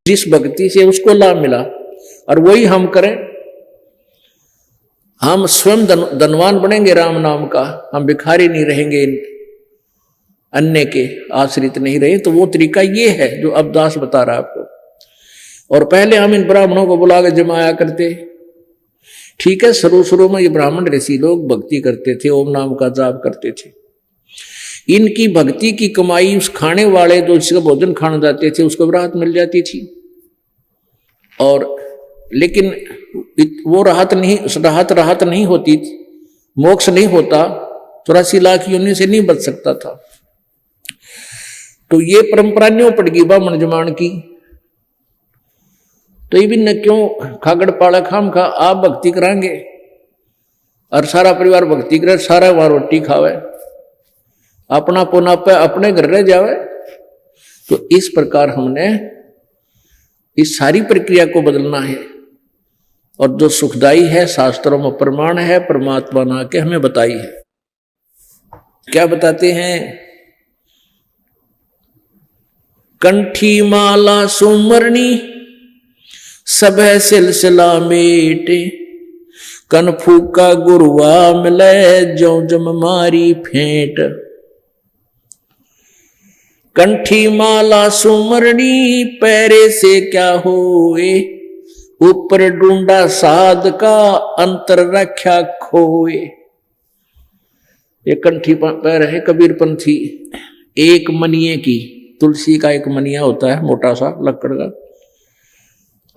जिस भक्ति से उसको लाभ मिला और वही हम करें, हम स्वयं धनवान बनेंगे राम नाम का, हम भिखारी नहीं रहेंगे, अन्य के आश्रित नहीं रहे। तो वो तरीका ये है जो अवदास बता रहा है आपको। और पहले हम इन ब्राह्मणों को बुला के जमाया करते, ठीक है, शुरू में ये ब्राह्मण ऋषि लोग भक्ति करते थे, ओम नाम का जाप करते थे। इनकी भक्ति की कमाई उस खाने वाले जो जिसका भोजन खाने जाते थे उसको राहत मिल जाती थी। और लेकिन वो राहत नहीं होती, मोक्ष नहीं होता, 84 लाख योनि से नहीं बच सकता था। तो ये परंपरा न्यों पड़ गई ब्राह्मण जमान की। तो ये भी न क्यों खागड़ पाड़ा खाम खा आप भक्ति कराएंगे और सारा परिवार भक्ति करे, सारा वहां रोटी खावे, अपना पुना पे अपने घर रह जावे। तो इस प्रकार हमने इस सारी प्रक्रिया को बदलना है। और जो सुखदाई है शास्त्रों में प्रमाण है, परमात्मा ने आके हमें बताई है। क्या बताते हैं? कंठी माला सुमरणी सब सिलसिला मेटे, कन फूका गुरुआ मिले जो जम मारी फेंट। कंठी माला सुमरणी पैरे से क्या होए, ऊपर ढूंढा साध का अंतर रख्या खोए। ये कंठी पैर है कबीर पंथी, एक मनिए की, तुलसी का एक मनिया होता है मोटा सा लकड़ का,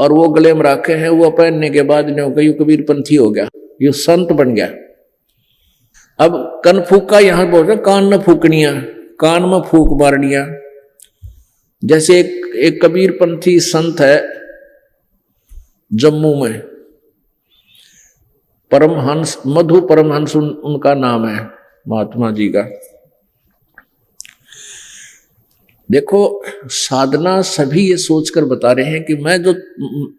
और वो गले में रखे हैं। वो पहनने के बाद ये कबीर पंथी हो गया, ये संत बन गया। अब कन फूका यहां बोलते कान न फूकनिया, कान में फूक मारनिया। जैसे एक कबीर पंथी संत है जम्मू में, परमहंस, मधु परमहंस उनका नाम है, महात्मा जी का। देखो साधना सभी ये सोचकर बता रहे हैं कि मैं जो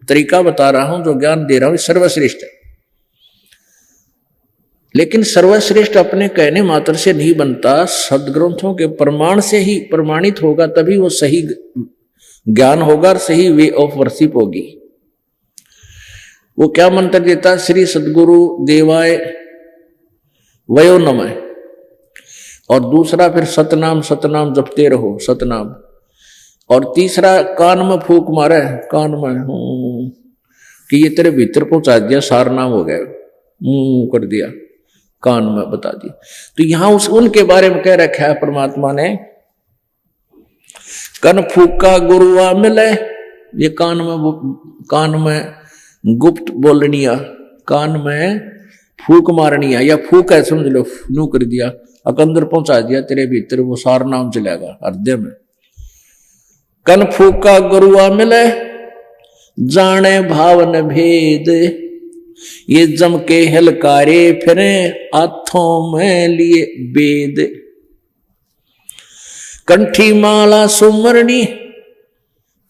तरीका बता रहा हूं, जो ज्ञान दे रहा हूं, सर्वश्रेष्ठ है। लेकिन सर्वश्रेष्ठ अपने कहने मात्र से नहीं बनता, सदग्रंथों के प्रमाण से ही प्रमाणित होगा, तभी वो सही ज्ञान होगा और सही वे ऑफ वर्शिप होगी। वो क्या मंत्र देता? श्री सदगुरु देवाय वयो नमः। और दूसरा फिर सतनाम सतनाम जपते रहो, सतनाम। और तीसरा कान में फूक मारे, कान में कि ये तेरे भीतर पहुंचा दिया, सार नाम हो गया, कर दिया, कान में बता दिया। तो यहां उनके बारे में कह रखा है परमात्मा ने, कन फूका गुरुआ मिले। ये कान में गुप्त बोलनिया, कान में फूक मारनिया, या फूक है समझ लो, यूं कर दिया, अकंदर पहुंचा दिया तेरे भीतर, वो सार नाम चलेगा हृदय में। कन फूका गुरुआ मिले जाने भावन भेद, ये जम के हलकारे फिरे हाथों में लिए वेद। कंठी माला सुमरणी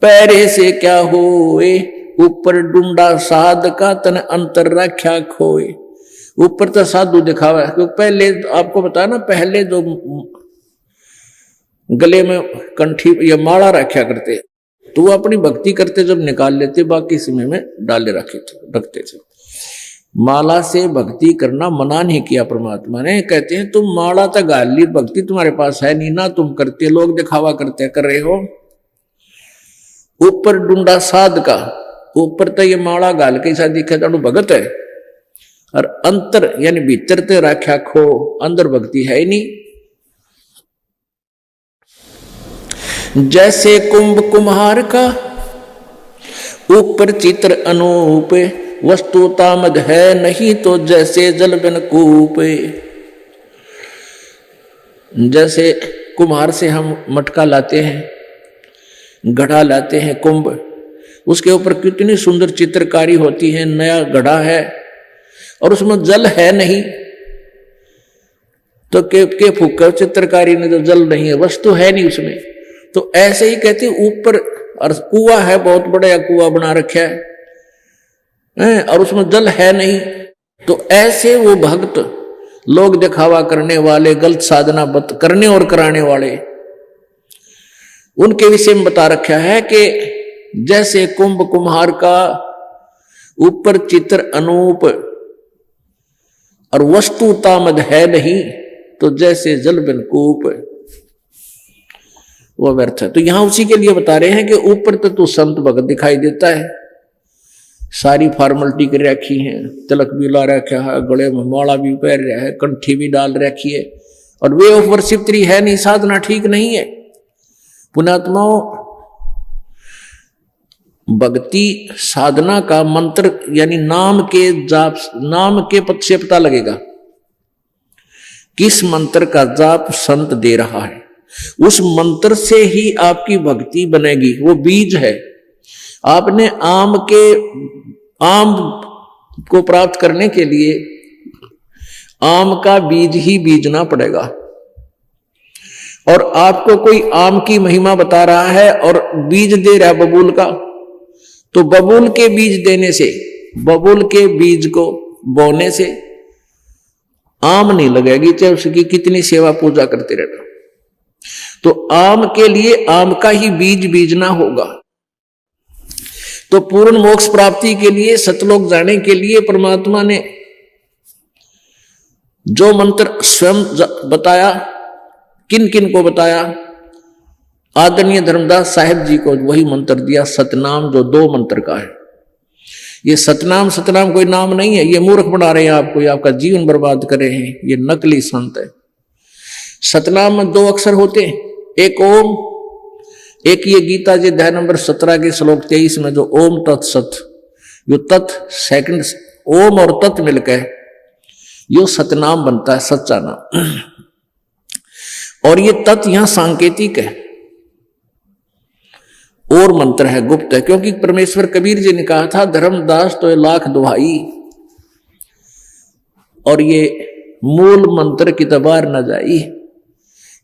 पैरे से क्या होए, ऊपर ढूंढा साध का तन अंतर रख्या खोए। ऊपर तो साधु दिखावा है, क्योंकि पहले आपको बताया ना, पहले जो गले में कंठी या माला रखा करते तो वो अपनी भक्ति करते जब निकाल लेते, बाकी समय में डाले रखते थे। माला से भक्ति करना मना नहीं किया परमात्मा ने। कहते हैं तुम माला तक गाल ली, भक्ति तुम्हारे पास है नहीं ना, तुम करते, लोग दिखावा कर रहे हो। ऊपर ढूंढा साध का, ऊपर तो ये माला गाल के साथ दिखा तो भगत है, और अंतर यानी भीतर ते राख्या खो, अंदर भक्ति है ही नहीं। जैसे कुंभ कुम्हार का ऊपर चित्र अनूप, वस्तु तामद है नहीं तो जैसे जल बिन कूप। जैसे कुम्हार से हम मटका लाते हैं, घड़ा लाते हैं, कुंभ, उसके ऊपर कितनी सुंदर चित्रकारी होती है, नया घड़ा है और उसमें जल है नहीं, तो के फूका चित्रकारी ने, तो जल नहीं है, वस्तु है नहीं उसमें। तो ऐसे ही कहते ऊपर और कुआ है, बहुत बड़ा कुआ बना रखा है और उसमें जल है नहीं। तो ऐसे वो भक्त, लोग दिखावा करने वाले, गलत साधना करने और कराने वाले, उनके विषय में बता रखा है कि जैसे कुंभ कुम्हार का ऊपर चित्र अनूप और वस्तु तामद है नहीं, तो जैसे जल बिन कूप वो व्यर्थ है। तो यहां उसी के लिए बता रहे हैं कि ऊपर तो तू संत भगत दिखाई देता है, सारी फॉर्मेलिटी कर रखी है, तिलक भी ला रखा है, गले में माला भी पहन रहा है, कंठी भी डाल रखी है, और वे ऑफ वर्शिप तेरी है नहीं, साधना ठीक नहीं है। पुण्यात्माओं, भक्ति साधना का मंत्र यानी नाम के जाप, नाम के पद से पता लगेगा किस मंत्र का जाप संत दे रहा है, उस मंत्र से ही आपकी भक्ति बनेगी। वो बीज है। आपने आम को प्राप्त करने के लिए आम का बीज ही बीजना पड़ेगा। और आपको कोई आम की महिमा बता रहा है और बीज दे रहा है बबूल का, तो बबूल के बीज देने से, बबूल के बीज को बोने से आम नहीं लगेगी, चाहे उसकी कितनी सेवा पूजा करते रहना। तो आम के लिए आम का ही बीज बीजना होगा। तो पूर्ण मोक्ष प्राप्ति के लिए, सतलोक जाने के लिए परमात्मा ने जो मंत्र स्वयं बताया, किन किन को बताया, आदरणीय धर्मदास साहिब जी को वही मंत्र दिया, सतनाम, जो 2 मंत्र का है। ये सतनाम कोई नाम नहीं है, ये मूर्ख बना रहे हैं आपको, ये आपका जीवन बर्बाद कर रहे हैं, ये नकली संत है। सतनाम में 2 अक्षर होते हैं, एक ओम, एक ये गीता जी अध्याय नंबर 17 के श्लोक 23 में जो ओम तत्सत, यो तत् सेकंड ओम और तत् मिलकर यो सतनाम बनता है, सच्चा नाम। और ये तत् यहां सांकेतिक है और मंत्र है, गुप्त है, क्योंकि परमेश्वर कबीर जी ने कहा था धर्मदास तो 1,00,000 दुहाई, और ये मूल मंत्र की तबार न जाई।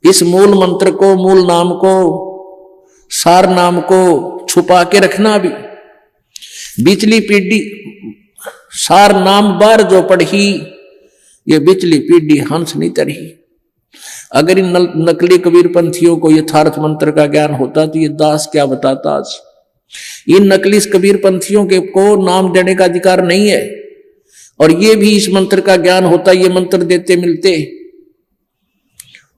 इस मूल मंत्र को, मूल नाम को, सार नाम को छुपा के रखना भी, बिचली पीढ़ी सार नाम बार जो पढ़ी, ये बिचली पीढ़ी हंस नहीं तरही। अगर इन नकली कबीर पंथियों को यथार्थ मंत्र का ज्ञान होता तो ये दास क्या बताता आज। इन नकली कबीर पंथियों के को नाम देने का अधिकार नहीं है, और ये भी इस मंत्र का ज्ञान होता, ये मंत्र देते मिलते,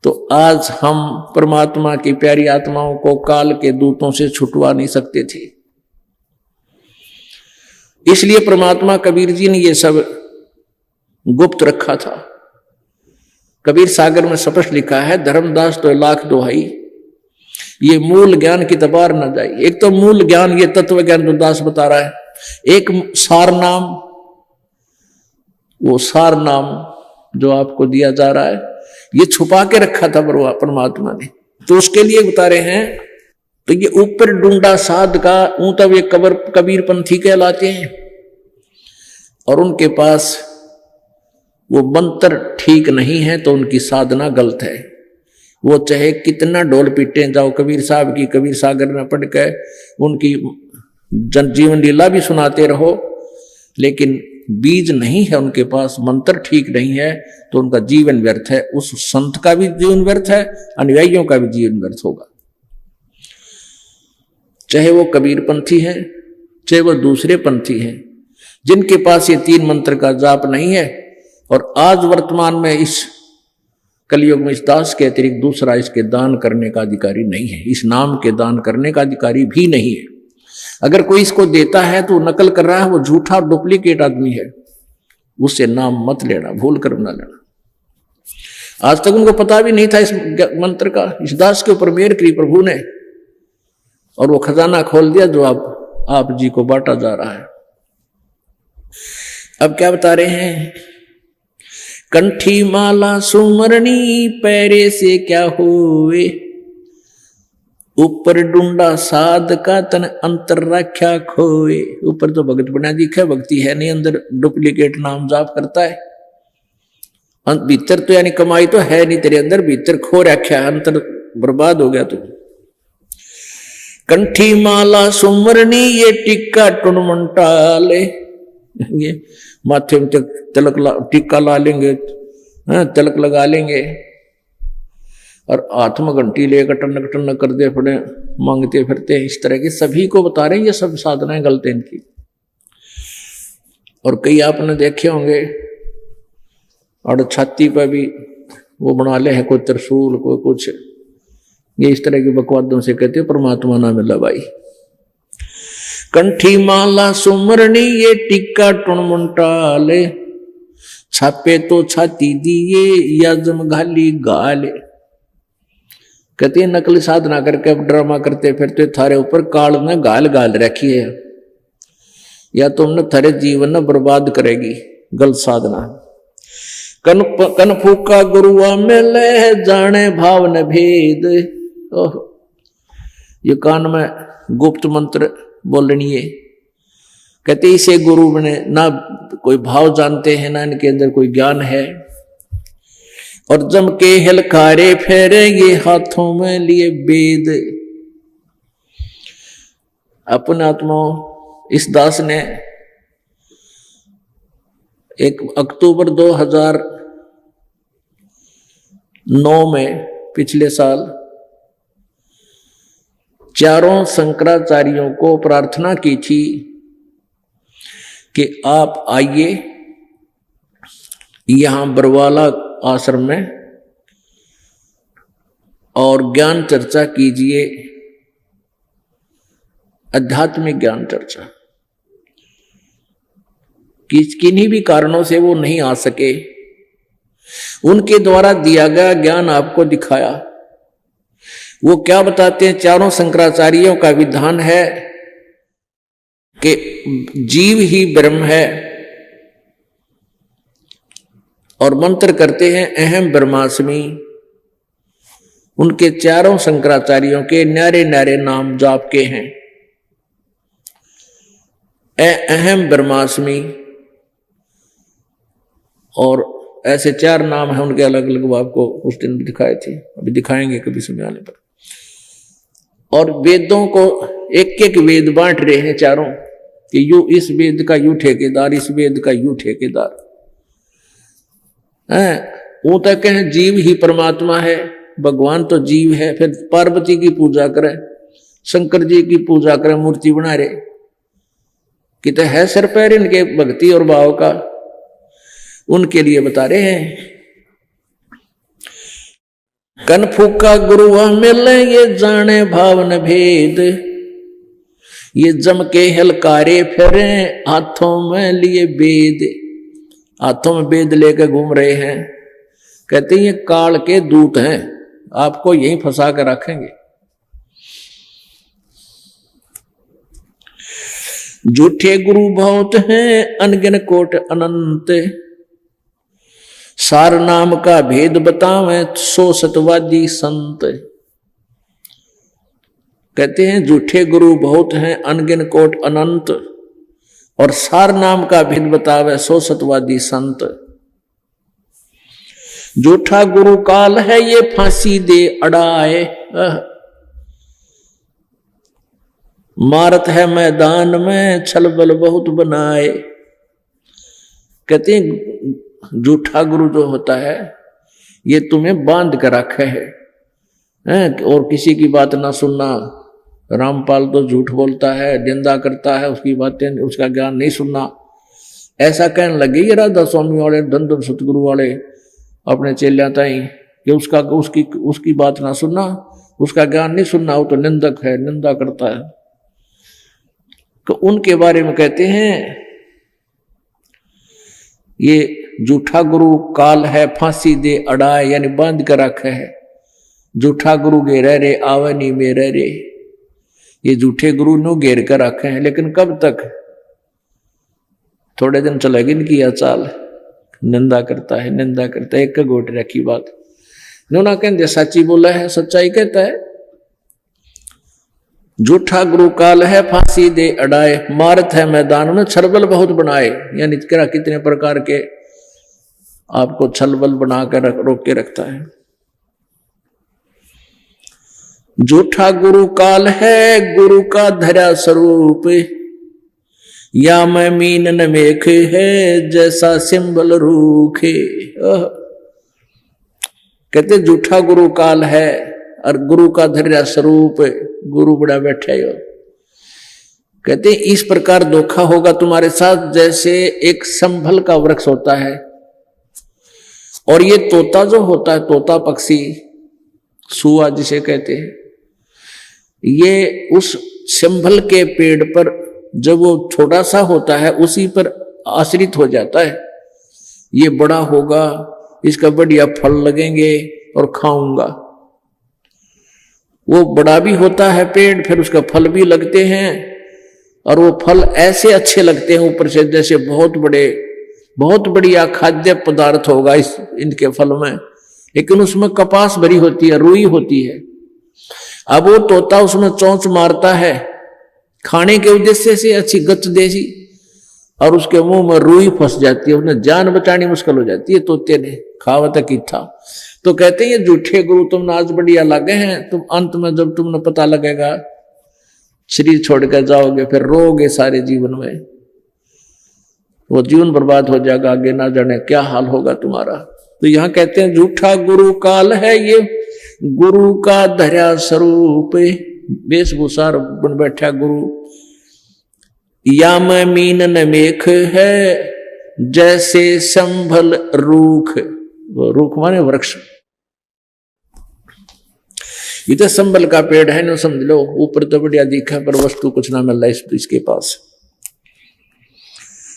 तो आज हम परमात्मा की प्यारी आत्माओं को काल के दूतों से छुटवा नहीं सकते थे। इसलिए परमात्मा कबीर जी ने ये सब गुप्त रखा था। कबीर सागर में स्पष्ट लिखा है, धर्मदास तो 1,00,000 दुहाई, ये मूल ज्ञान की तबार न जाए। एक तो मूल ज्ञान, ये तत्व ज्ञान जो दास बता रहा है, एक सार नाम, वो सार नाम जो आपको दिया जा रहा है, ये छुपा के रखा था परमात्मा ने, तो उसके लिए बता रहे हैं। तो ये ऊपर डूंडा साध का तब ये कबीर पंथी कहलाते हैं, और उनके पास वो मंत्र ठीक नहीं है तो उनकी साधना गलत है। वो चाहे कितना ढोल पीटे जाओ, कबीर साहब की कबीर सागर में पढ़ के उनकी जीवन लीला भी सुनाते रहो, लेकिन बीज नहीं है उनके पास, मंत्र ठीक नहीं है, तो उनका जीवन व्यर्थ है। उस संत का भी जीवन व्यर्थ है, अनुयायियों का भी जीवन व्यर्थ होगा। चाहे वो कबीर पंथी है, चाहे वो दूसरे पंथी हैं, जिनके पास ये 3 मंत्र का जाप नहीं है, और आज वर्तमान में इस कलयुग में इस दास के अतिरिक्त दूसरा इसके दान करने का अधिकारी नहीं है, इस नाम के दान करने का अधिकारी भी नहीं है। अगर कोई इसको देता है तो नकल कर रहा है, वो झूठा डुप्लीकेट आदमी है, उससे नाम मत लेना, भूल कर ना लेना। आज तक उनको पता भी नहीं था इस मंत्र का। इस दास के ऊपर मेहर करी प्रभु ने, और वो खजाना खोल दिया जो आप जी को बांटा जा रहा है। अब क्या बता रहे हैं, कंठी माला सुमरनी पैरे से क्या होवे, ऊपर डूंडा साध का तन अंतर रख्या खोए। ऊपर तो भगत बना दिखा, भक्ति है नहीं, अंदर डुप्लीकेट नाम जाप करता है। भीतर तो यानी कमाई तो है नहीं तेरे अंदर, भीतर खो रखा है, अंतर बर्बाद हो गया तू। कंठी माला सुमरनी ये टिक्का टुनमंटाले, ये माथे में तिलक टिक्का ला लेंगे, तिलक लगा लेंगे, और हाथ में घंटी लेकर टनक टनक करते पड़े मांगते फिरते हैं, इस तरह के सभी को बता रहे हैं ये सब साधनाएं गलत हैं इनकी। और कई आपने देखे होंगे और छाती पर भी वो बना ले है कोई त्रिशूल कोई कुछ, ये इस तरह की बकवादों से कहते परमात्मा ना मिला भाई। कंठी माला सुमरनी ये टिक्का टुणमुंटाले, छापे तो छाती दिए या जमघाली गाले। कहते हैं नकली साधना करके अब ड्रामा करते फिरते थारे ऊपर काल ने गाल गाल रखी है, या तुमने थारे जीवन ने बर्बाद करेगी गलत साधना। कन फूका गुरुआ मिले जाने भाव न भेद। ओह, ये कान में गुप्त मंत्र बोलनी है। कहते इसे गुरु ने ना कोई भाव जानते हैं ना इनके अंदर कोई ज्ञान है। और जम के हिलकारे फेरे ये हाथों में लिए वेद। अपने आत्मा इस दास ने 1 अक्टूबर 2009 में पिछले साल चारों शंकराचार्यों को प्रार्थना की थी कि आप आइए यहां बरवाला आश्रम में और ज्ञान चर्चा कीजिए, आध्यात्मिक ज्ञान चर्चा। किन्हीं भी कारणों से वो नहीं आ सके, उनके द्वारा दिया गया ज्ञान आपको दिखाया। वो क्या बताते हैं, चारों शंकराचार्यों का विधान है कि जीव ही ब्रह्म है और मंत्र करते हैं अहम ब्रह्मास्मि। उनके चारों शंकराचार्यों के न्यारे न्यारे नाम जाप के हैं, अहम ब्रह्मास्मि, और ऐसे 4 नाम हैं उनके अलग अलग। आपको उस दिन दिखाए थे, अभी दिखाएंगे कभी समय आने पर। और वेदों को एक एक वेद बांट रहे हैं चारों कि यू इस वेद का यू ठेकेदार, इस वेद का यू ठेकेदार है। वो तक कहें जीव ही परमात्मा है, भगवान तो जीव है। फिर पार्वती की पूजा करें, शंकर जी की पूजा करें, मूर्ति बना रहे कि तो है सिर पैर इनके भक्ति और भाव का। उनके लिए बता रहे हैं कन फूका गुरु मिले ये जाने भावन भेद, ये जम के हलकारे फिरे हाथों में लिए वेद। हाथों में वेद लेकर घूम रहे हैं। कहते हैं ये काल के दूत हैं, आपको यहीं फंसा कर रखेंगे। झूठे गुरु बहुत हैं अनगिन कोट अनंत, सार नाम का भेद बतावें 100 सतवादी संत। कहते हैं झूठे गुरु बहुत हैं अनगिन कोट अनंत, और सार नाम का भेद बतावे 100 सतवादी संत। झूठा गुरु काल है ये फांसी दे अड़ाए, मारत है मैदान में छलबल बहुत बनाए। कहते हैं झूठा गुरु जो होता है ये तुम्हें बांध कर रखे है, और किसी की बात ना सुनना। रामपाल तो झूठ बोलता है, निंदा करता है, उसकी बातें उसका ज्ञान नहीं सुनना। ऐसा कहने लगे ये राधा स्वामी वाले धन सतगुरु वाले अपने चेलियां ताई कि उसकी बात ना सुनना, उसका ज्ञान नहीं सुनना, वो तो निंदक है, निंदा करता है। तो उनके बारे में कहते हैं ये झूठा गुरु काल है फांसी दे अड़ाए, यानी बांध कर रखे है। झूठा गुरु घेरे रे आवे नी मेरे रे, ये झूठे गुरु नु घेर कर रखे हैं। लेकिन कब तक? थोड़े दिन चलेगी इनकी यह चाल, निंदा करता है, निंदा करता है, एक गोट रखी बात ना कहते सच्ची बोला है, सच्चाई कहता है। झूठा गुरु काल है फांसी दे अड़ाए, मारत है मैदान में छलबल बहुत बनाए, यानी कितने प्रकार के आपको छलबल बनाकर रोक के रखता है। झूठा गुरु काल है गुरु का धरा स्वरूप, या मैं मीन न मेख है जैसा सिंबल रूखे। कहते झूठा गुरु काल है और गुरु का धैर्य स्वरूप गुरु बड़ा बैठा है। कहते इस प्रकार धोखा होगा तुम्हारे साथ जैसे एक संभल का वृक्ष होता है और ये तोता जो होता है, तोता पक्षी, सुआ जिसे कहते हैं, ये उस संभल के पेड़ पर जब वो छोटा सा होता है उसी पर आश्रित हो जाता है। ये बड़ा होगा, इसका बढ़िया फल लगेंगे और खाऊंगा। वो बड़ा भी होता है पेड़, फिर उसका फल भी लगते हैं और वो फल ऐसे अच्छे लगते हैं ऊपर से जैसे बहुत बढ़िया खाद्य पदार्थ होगा इनके फल में, लेकिन उसमें कपास भरी होती है, रुई होती है। अब वो तोता उसमें चोंच मारता है खाने के उद्देश्य से अच्छी गच देसी, और उसके मुंह में रुई फंस जाती है, उन्हें जान बचानी मुश्किल हो जाती है। तोते ने खावा तक ही था। तो कहते हैं ये झूठे गुरु तुम आज बढ़िया लगे हैं, तुम अंत में जब तुमने पता लगेगा शरीर छोड़ कर जाओगे, फिर रोगे सारे जीवन में, वो जीवन बर्बाद हो जाएगा, आगे ना जाने क्या हाल होगा तुम्हारा। तो यहां कहते हैं झूठा गुरु काल है, ये गुरु का धैर्य स्वरूप वेशभूषा बन बैठा गुरु। या में मीन न मेख है जैसे संभल रूख, वो रूख माने वृक्ष। ये तो संभल का पेड़ है ना, समझ लो, ऊपर तो बढ़िया दिखा पर वस्तु कुछ ना मिल रहा इसके पास।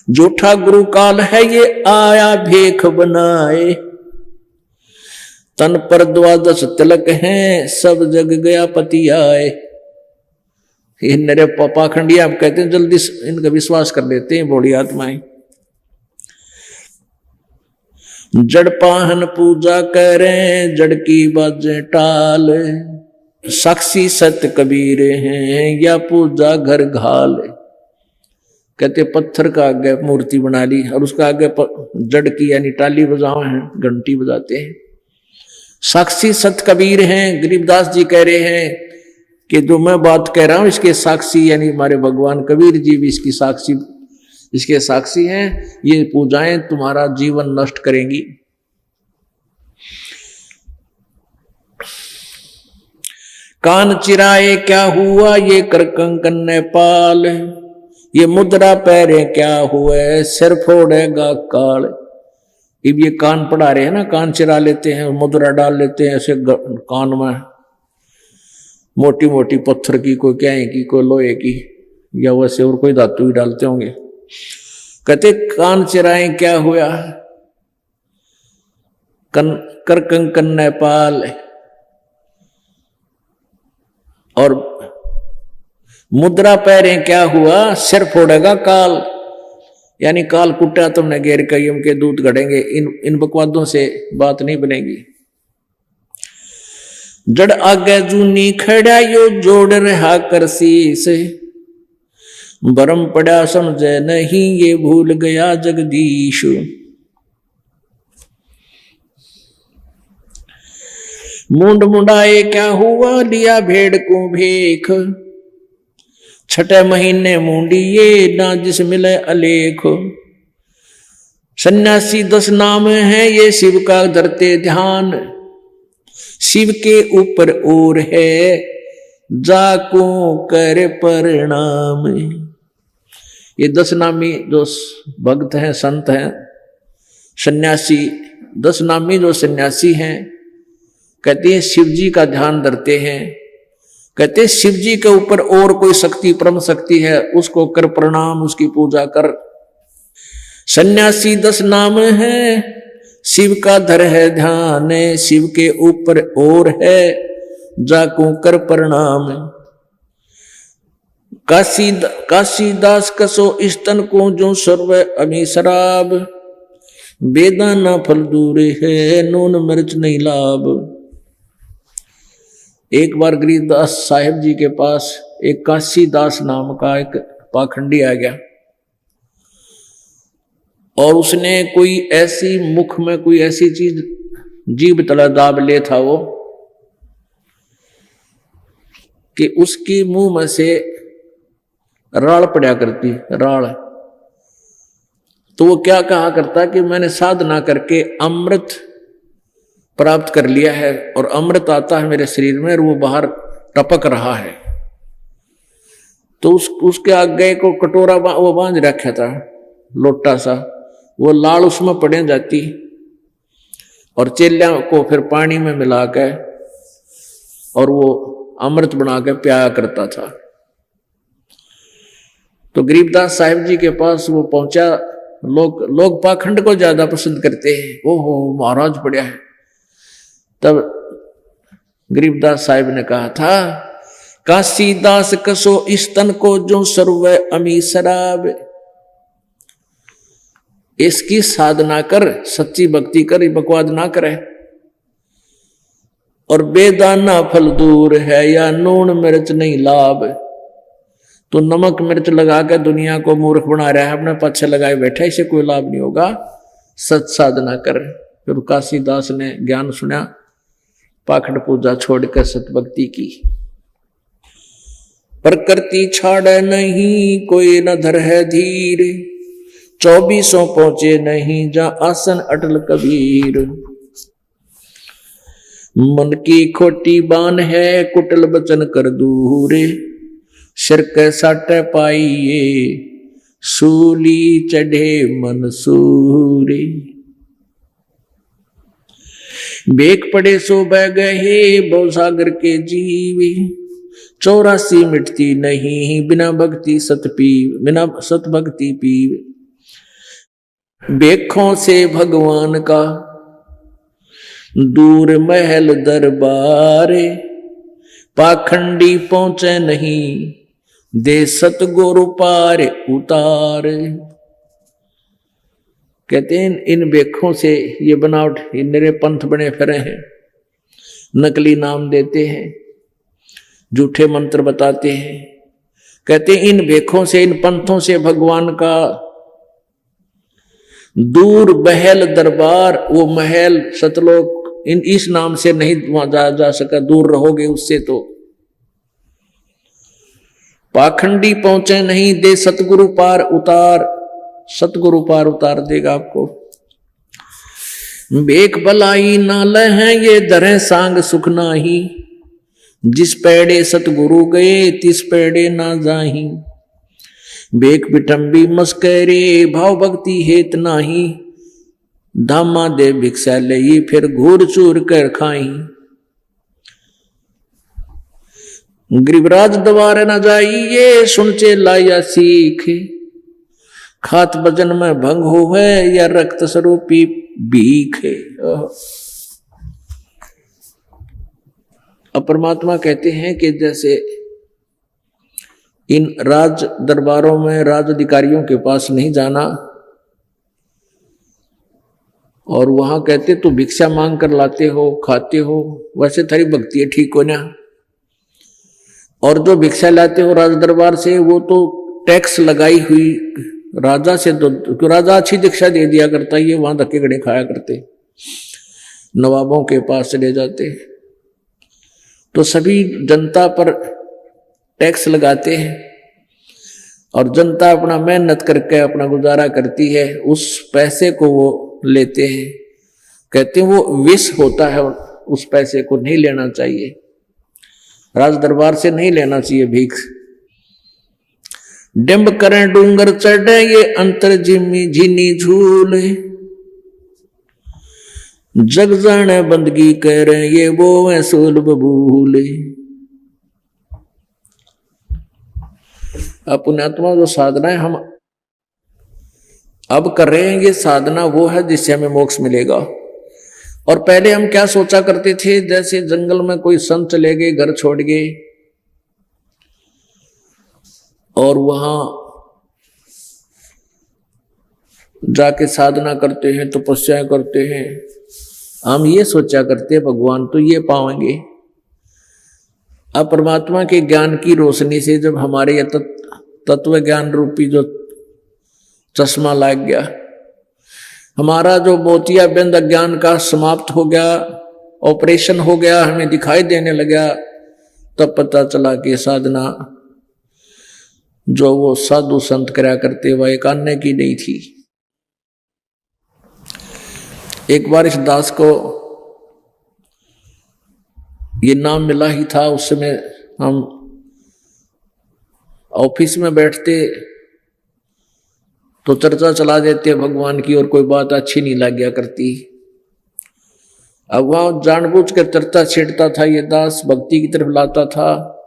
झूठा गुरु काल है ये आया भेख बनाए, तन पर 12 तिलक हैं सब जग गया पति आए। ये नरे पाखंडिया आप कहते हैं जल्दी इनका विश्वास कर लेते हैं बड़ी आत्माएं। जड़ पाहन पूजा करें जड़ की बाजें टाल, साक्षी सत्य कबीर हैं या पूजा घर घाल। कहते पत्थर का आगे मूर्ति बना ली और उसका आगे जड़ की यानी टाली बजाओ हैं, घंटी बजाते हैं। साक्षी सत कबीर हैं, गरीबदास जी कह रहे हैं कि जो मैं बात कह रहा हूं इसके साक्षी यानी हमारे भगवान कबीर जी भी इसके साक्षी हैं। ये पूजाएं तुम्हारा जीवन नष्ट करेंगी। कान चिराए क्या हुआ ये कर कंकन नेपाल, ये मुद्रा पैरे क्या हुए सिर फोड़ेगा काल। अब ये कान पढ़ा रहे हैं ना, कान चिरा लेते हैं, मुद्रा डाल लेते हैं ऐसे कान में, मोटी मोटी पत्थर की, कोई क्या की, कोई लोहे की, या वैसे और कोई धातु ही डालते होंगे। कहते कान चिराए क्या हुआ कर कंकन नेपाल, और मुद्रा पैरे क्या हुआ सिर फोड़ेगा काल, यानी काल कुटा तुमने घेर कर यम के दूध गढ़ेंगे। इन बकवादों से बात नहीं बनेगी। जड़ आगे जूनी खड़ा यो जोड़ रहा कर शीस, बरम पड़ा समझे नहीं ये भूल गया जगदीश। मुंड मुंडाए क्या हुआ लिया भेड़ को भेख, छठे महीने मुंडिये ना जिस मिले अलेख। सन्यासी 10 नाम है ये शिव का धरते ध्यान, शिव के ऊपर और है जाको कर प्रणाम। ये 10 नामी जो भक्त हैं, संत हैं, सन्यासी 10 नामी जो सन्यासी हैं, कहते हैं शिव जी का ध्यान धरते हैं। कहते शिव जी के ऊपर और कोई शक्ति परम शक्ति है उसको कर प्रणाम, उसकी पूजा कर। सन्यासी 10 नाम है शिव का धर है ध्यान, शिव के ऊपर और है जाको कर प्रणाम। काशीदास कसो स्तन को जो सर्व अमी शराब, बेदाना फल दूर है नून मिर्च नहीं लाभ। एक बार गरीबदास साहिब जी के पास एक काशीदास नाम का एक पाखंडी आ गया और उसने कोई ऐसी मुख में कोई ऐसी चीज जीभ तला दाब ले था वो कि उसकी मुंह में से राल पड़ा करती, राल। तो वो क्या कहा करता कि मैंने साधना करके अमृत प्राप्त कर लिया है और अमृत आता है मेरे शरीर में और वो बाहर टपक रहा है, तो उसके आगे को कटोरा वो बांध रखा था, लोटा सा, वो लाल उसमें पड़े जाती और चेलिया को फिर पानी में मिला के और वो अमृत बना के पियाया करता था। तो गरीबदास साहिब जी के पास वो पहुंचा। लोग पाखंड को ज्यादा पसंद करते हैं, ओहो महाराज बढ़िया है। तब गरीबदास साहिब ने कहा था, काशीदास कसो इस तन को जो सर्व अमी शराब, इसकी साधना कर, सच्ची भक्ति कर, बकवाद ना करे। और बेदाना फल दूर है या नून मिर्च नहीं लाभ, तो नमक मिर्च लगा के दुनिया को मूर्ख बना रहा है, अपने पाछे लगाए बैठा, इसे कोई लाभ नहीं होगा, सच साधना कर। फिर काशीदास ने ज्ञान सुना, पाखंड पूजा छोड़कर सतभक्ति की। प्रकृति छाड़े नहीं कोई न धर है धीर, 24 पहुंचे नहीं जा आसन अटल कबीर। मन की खोटी बान है कुटल बचन कर दूरे, सिर के साटे पाइये सूली चढ़े मनसूरे। बेक पड़े सो बह गए बहु सागर के जीवी, 84 मिटती नहीं बिना भक्ति बिना सत भक्ति पीवे। बेखों से भगवान का दूर महल दरबार, पाखंडी पहुंचे नहीं दे सतगुरु पार उतार। कहते हैं इन बेखों से, ये बनावट, ये मेरे पंथ बने फिरे हैं, नकली नाम देते हैं, झूठे मंत्र बताते हैं। कहते हैं इन बेखों से, इन पंथों से भगवान का दूर महल दरबार, वो महल सतलोक, इस नाम से नहीं वहां जा सका, दूर रहोगे उससे। तो पाखंडी पहुंचे नहीं दे सतगुरु पार उतार, सतगुरु पार उतार देगा आपको। बेक बलाई ना लहे ये दरें सांग सुख नाही, जिस पेड़े सतगुरु गए तिस पेड़े ना जाही। बेक बिटंबी मस्करे भाव भक्ति हेत नाही, धामा दे भिक्षा लई फिर घूर चूर कर खाई। गिरिवराज द्वार न जाइए सुन चेला या सीख, खात भजन में भंग हो है या रक्त स्वरूपी भीख है। अब परमात्मा कहते हैं कि जैसे इन राज दरबारों में राज अधिकारियों के पास नहीं जाना, और वहां कहते तो भिक्षा मांग कर लाते हो खाते हो, वैसे थारी भक्ति है ठीक हो ना। और जो भिक्षा लाते हो राज दरबार से, वो तो टैक्स लगाई हुई राजा से, तो राजा अच्छी दीक्षा दे दिया करता, ये वहां धक्के गड़े खाया करते, नवाबों के पास चले जाते। तो सभी जनता पर टैक्स लगाते हैं और जनता अपना मेहनत करके अपना गुजारा करती है, उस पैसे को वो लेते हैं। कहते हैं वो विष होता है, उस पैसे को नहीं लेना चाहिए, राज दरबार से नहीं लेना चाहिए भीख। डिंब करें डूंगर चढ़े ये अंतर जिमी झीनी झूल, जग जाने बंदगी करें ये वो है सोल बबूल। पुण्यात्मा जो साधना है हम अब कर रहे हैं, ये साधना वो है जिससे हमें मोक्ष मिलेगा। और पहले हम क्या सोचा करते थे, जैसे जंगल में कोई संत चले गए, घर छोड़ गए और वहां जाके साधना करते हैं, तपस्या करते हैं, हम ये सोचा करते हैं भगवान तो ये पाएंगे। अब परमात्मा के ज्ञान की रोशनी से जब हमारे यह तत्व ज्ञान रूपी जो चश्मा लग गया, हमारा जो मोतिया बिंद अज्ञान का समाप्त हो गया, ऑपरेशन हो गया, हमें दिखाई देने लगा, तब पता चला कि साधना जो वो साधु संत करा करते वह एक अन्य की नहीं थी। एक बार इस दास को ये नाम मिला ही था। उस समय हम ऑफिस में बैठते तो चर्चा चला देते भगवान की, और कोई बात अच्छी नहीं लग गया करती। अब वहां जानबूझ कर चर्चा छेड़ता था ये दास, भक्ति की तरफ लाता था।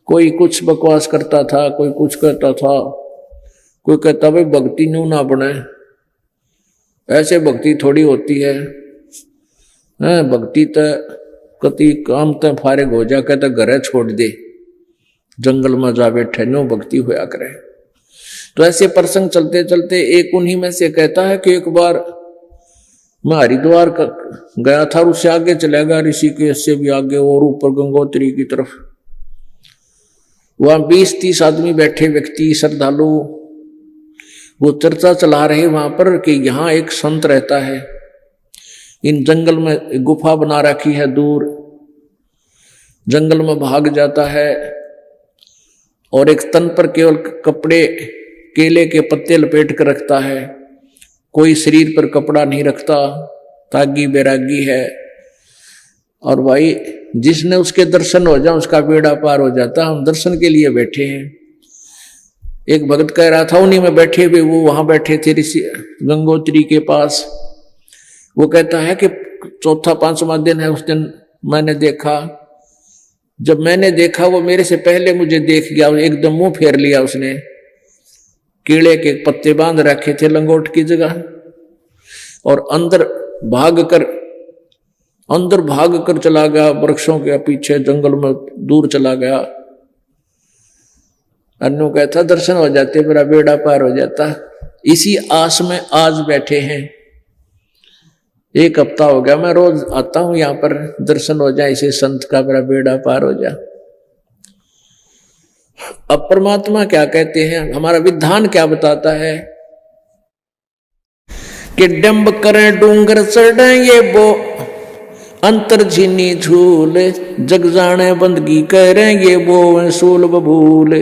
कोई कुछ बकवास करता था, कोई कुछ कहता था, कोई कहता भाई भक्ति न्यू ना बने, ऐसे भक्ति थोड़ी होती है, भक्ति तो कति काम तो फारिग हो जा, कहता घरे छोड़ दे, जंगल में जा बैठे, न्यू भक्ति होया करे। तो ऐसे प्रसंग चलते चलते एक उन्हीं में से कहता है कि एक बार मैं हरिद्वार गया था, उससे आगे चला गया, ऋषिकेश से भी आगे और ऊपर गंगोत्री की तरफ। वहां 20-30 आदमी बैठे, व्यक्ति श्रद्धालु, वो चर्चा चला रहे वहां पर कि यहाँ एक संत रहता है, इन जंगल में गुफा बना रखी है, दूर जंगल में भाग जाता है, और एक तन पर केवल कपड़े केले के पत्ते लपेट कर रखता है, कोई शरीर पर कपड़ा नहीं रखता, तागी बैरागी है। और भाई जिसने उसके दर्शन हो जाए उसका बेड़ा पार हो जाता, हम दर्शन के लिए बैठे हैं। एक भगत कह रहा था उन्हीं में बैठे हुए, वो वहां बैठे थे ऋषि गंगोत्री के पास। वो कहता है कि 4-5वां दिन है, उस दिन मैंने देखा, जब मैंने देखा वो मेरे से पहले मुझे देख गया, एकदम मुंह फेर लिया उसने, कीड़े के पत्ते बांध रखे थे लंगोट की जगह, और अंदर भाग कर चला गया, वृक्षों के पीछे जंगल में दूर चला गया। अन्नू कहता दर्शन हो जाते, मेरा बेड़ा पार हो जाता। इसी आस में आज बैठे हैं, 1 हफ्ता हो गया, मैं रोज आता हूं यहां पर, दर्शन हो जाए इसे संत का, मेरा बेड़ा पार हो जाए। अब परमात्मा क्या कहते हैं, हमारा विधान क्या बताता है कि डंब करें डूंगर चढ़े ये वो अंतर झीनी झूल, जग जाने बंदगी करें ये वो सूल बबूल।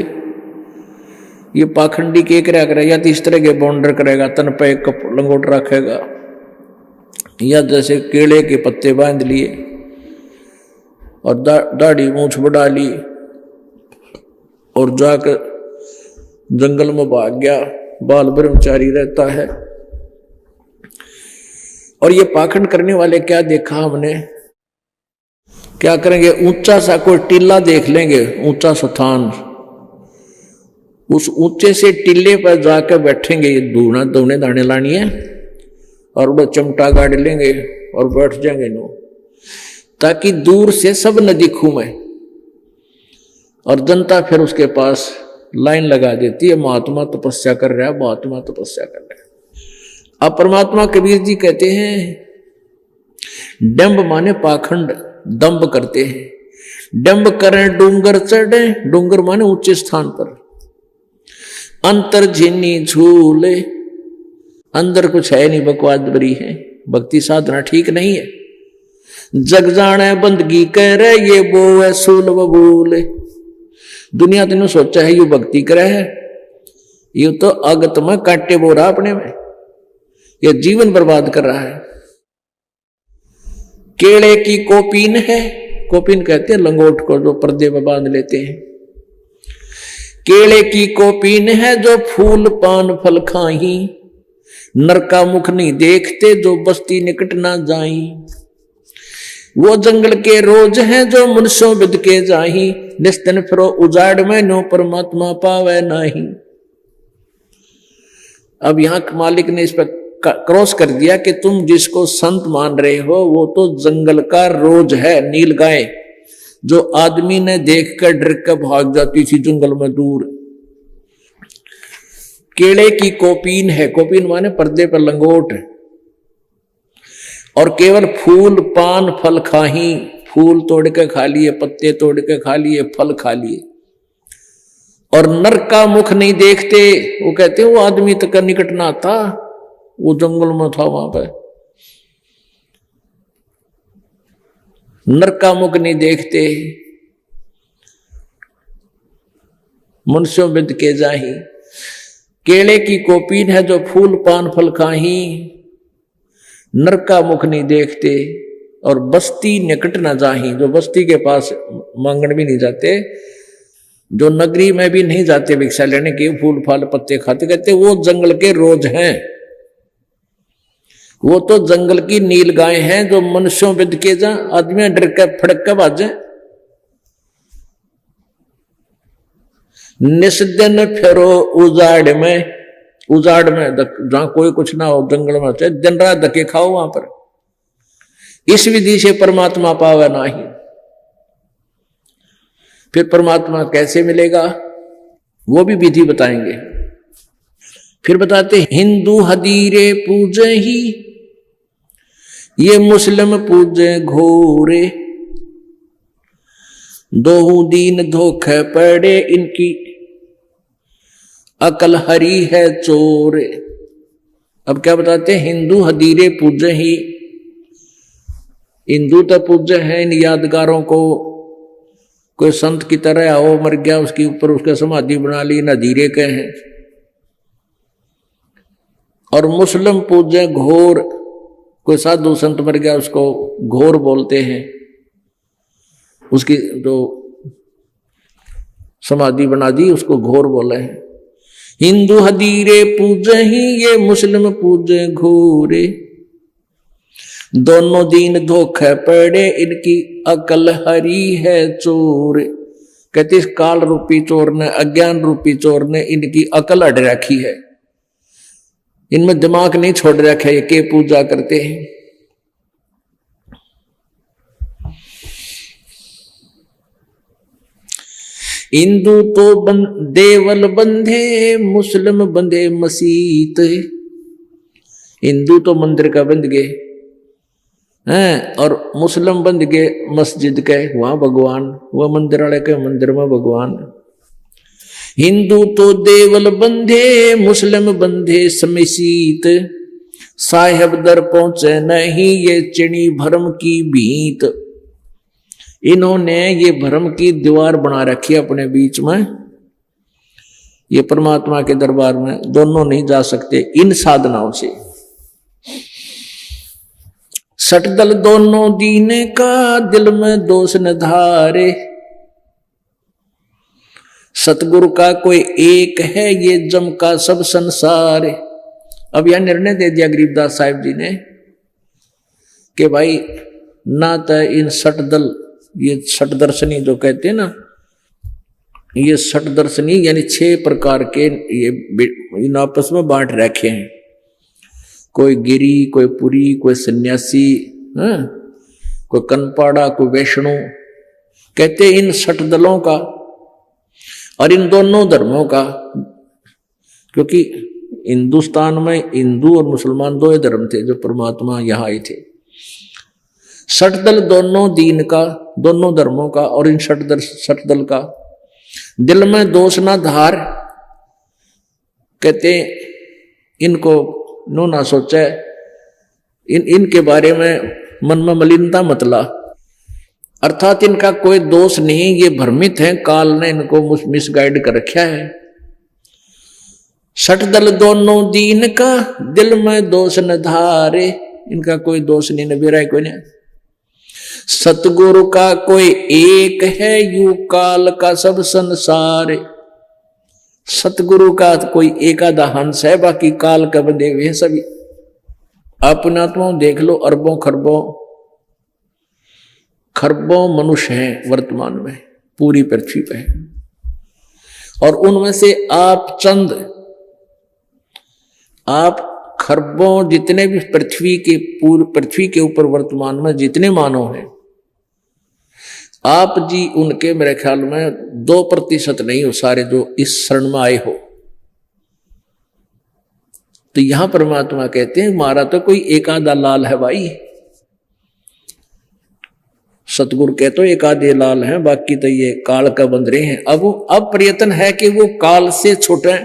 ये पाखंडी के क्या करेगा, या तो इस तरह के बॉन्डर करेगा, तन पे लंगोट रखेगा, या जैसे केले के पत्ते बांध लिए और दाढ़ी मूछ बढ़ा ली और जाकर जंगल में भाग गया, बाल ब्रह्मचारी रहता है। और ये पाखंड करने वाले क्या देखा हमने, क्या करेंगे, ऊंचा सा कोई टीला देख लेंगे, ऊंचा स्थान, उस ऊंचे से टीले पर जाकर बैठेंगे, ये दौड़े दाने लानी है, और वो चमटा गाड़ लेंगे और बैठ जाएंगे नो, ताकि दूर से सब न दिखूं मैं। और जनता फिर उसके पास लाइन लगा देती है, महात्मा तपस्या कर रहा है, महात्मा तपस्या कर रहा है। अब परमात्मा कबीर जी कहते हैं डंब माने पाखंड, दंभ करते हैं। डंब करें डूंगर चढ़े, डूंगर माने ऊंचे स्थान पर, अंतर झीनी झूले, अंदर कुछ है नहीं, बकवास भरी है, भक्ति साधना ठीक नहीं है। जग जाने बंदगी कह रहे ये वो है सूल बबूल। दुनिया तेन सोचा है यू भक्ति करे है, यू तो अगत में कांटे बो रहा अपने में, ये जीवन बर्बाद कर रहा है। केले की कोपीन है, कोपीन कहते हैं लंगोट को जो पर्दे में बांध लेते हैं। केले की कोपीन है जो फूल पान फल खाही, नर का मुख नहीं देखते जो बस्ती निकट ना जाई। वो जंगल के रोज हैं जो मनुष्यों बिद के जाही, निस्तन फिरो उजाड़ में नो परमात्मा पावे नहीं। अब यहां मालिक ने इस पर क्रॉस कर दिया कि तुम जिसको संत मान रहे हो वो तो जंगल का रोज है, नील गाय, जो आदमी ने देख कर डर कर भाग जाती थी जंगल में दूर। केले की कोपीन है, कोपीन माने पर्दे पर लंगोट, और केवल फूल पान फल खाही, फूल तोड़ के खा लिए, पत्ते तोड़ के खा लिए, फल खा लिए, और नर का मुख नहीं देखते। वो कहते वो आदमी तक का निकट ना था, वो जंगल में था, वहां पर नर का मुख नहीं देखते, मनुष्यों बिद के जाही। केले की कोपीन है जो फूल पान फल खाही, नर का मुख नहीं देखते। और बस्ती निकट न जाही, जो बस्ती के पास मांगण भी नहीं जाते, जो नगरी में भी नहीं जाते भिक्षा लेने के, फूल फाल पत्ते खाते, कहते वो जंगल के रोज हैं। वो तो जंगल की नील गाय हैं जो मनुष्यों पे दिखे जा, आदमी डर के फड़क के बाजे। निस्दिन फिरो उजाड़ में, उजाड़ में जहां कोई कुछ ना हो, जंगल में होते दिन रात धके खाओ वहां पर। इस विधि से परमात्मा पावे नहीं। फिर परमात्मा कैसे मिलेगा वो भी विधि बताएंगे। फिर बताते हिंदू हदीरे पूजे ही, ये मुस्लिम पूजे घोरे, दोहू दीन धोखे पड़े, इनकी अकल हरी है चोरे। अब क्या बताते हैं, हिंदू हदीरे पूजे ही, हिंदू तो पूजे हैं इन यादगारों को, कोई संत की तरह आओ मर गया उसके ऊपर उसका समाधि बना ली, हदीरे के हैं। और मुस्लिम पूजे घोर, कोई साधु संत मर गया उसको घोर बोलते हैं, उसकी जो समाधि बना दी उसको घोर बोले हैं। हिंदू हदीरे पूजे ही, ये मुस्लिम पूजे घोरे, दोनों दीन धोखे पड़े, इनकी अकल हरी है चोर। कहते इस काल रूपी चोर ने, अज्ञान रूपी चोर ने इनकी अकल अड़ रखी है, इनमें दिमाग नहीं छोड़ रखा है, के पूजा करते हैं। हिंदू तो देवल बंधे, मुस्लिम बंधे मसीत। हिंदू तो मंदिर का बंध गए हैं, और मुस्लिम बंध गए मस्जिद के, वहां भगवान, वह मंदिर वाले के मंदिर में भगवान। हिंदू तो देवल बंधे, मुस्लिम बंधे मसीत, साहेब दर पहुंचे नहीं, ये चिड़ी भरम की भीत। इन्होंने ये भ्रम की दीवार बना रखी है अपने बीच में, ये परमात्मा के दरबार में दोनों नहीं जा सकते इन साधनाओं से। सटदल दोनों दीने का, दिल में दोष न धारे, सतगुरु का कोई एक है, ये जम का सब संसार। अब यह निर्णय दे दिया गरीबदास साहिब जी ने कि भाई ना तो इन सटदल, ये सट दर्शनी जो कहते हैं ना, ये सट दर्शनी यानी 6 प्रकार के ये इन आपस में बांट रखे हैं, कोई गिरी, कोई पुरी, कोई सन्यासी, कोई कनपाड़ा, कोई वैष्णो। कहते इन सट दलों का और इन दोनों धर्मों का, क्योंकि हिंदुस्तान में हिंदू और मुसलमान 2 धर्म थे जो परमात्मा यहां आए थे। सटदल दोनों दीन का, दोनों धर्मों का, और इन सटदल का दिल में दोष ना धार। कहते इनको नो ना सोचे, इनके बारे में मन में मलिनता मतला, अर्थात इनका कोई दोष नहीं, ये भ्रमित है, काल ने इनको मिसगाइड कर रखा है। सटदल दोनों दीन का, दिल में दोष न धारे, इनका कोई दोष नहीं, नबीरा कोई नहीं। सतगुरु का कोई एक है, यू काल का सब संसार। सतगुरु का कोई एक आधा हंस है, बाकी काल का बंधे हुए हैं सभी। अपने आत्माओं देख लो, अरबों खरबों मनुष्य हैं वर्तमान में पूरी पृथ्वी पे, और उनमें से आप चंद, आप खरबों जितने भी पृथ्वी के ऊपर वर्तमान में जितने मानव हैं, आप जी उनके मेरे ख्याल में 2% नहीं हो सारे जो इस शरण में आए हो। तो यहां परमात्मा कहते हैं मारा तो कोई एक आधा लाल है भाई। सतगुरु कहते तो एक आधे लाल हैं, बाकी तो ये काल का बंदरे हैं। अब प्रयत्न है कि वो काल से छूटे,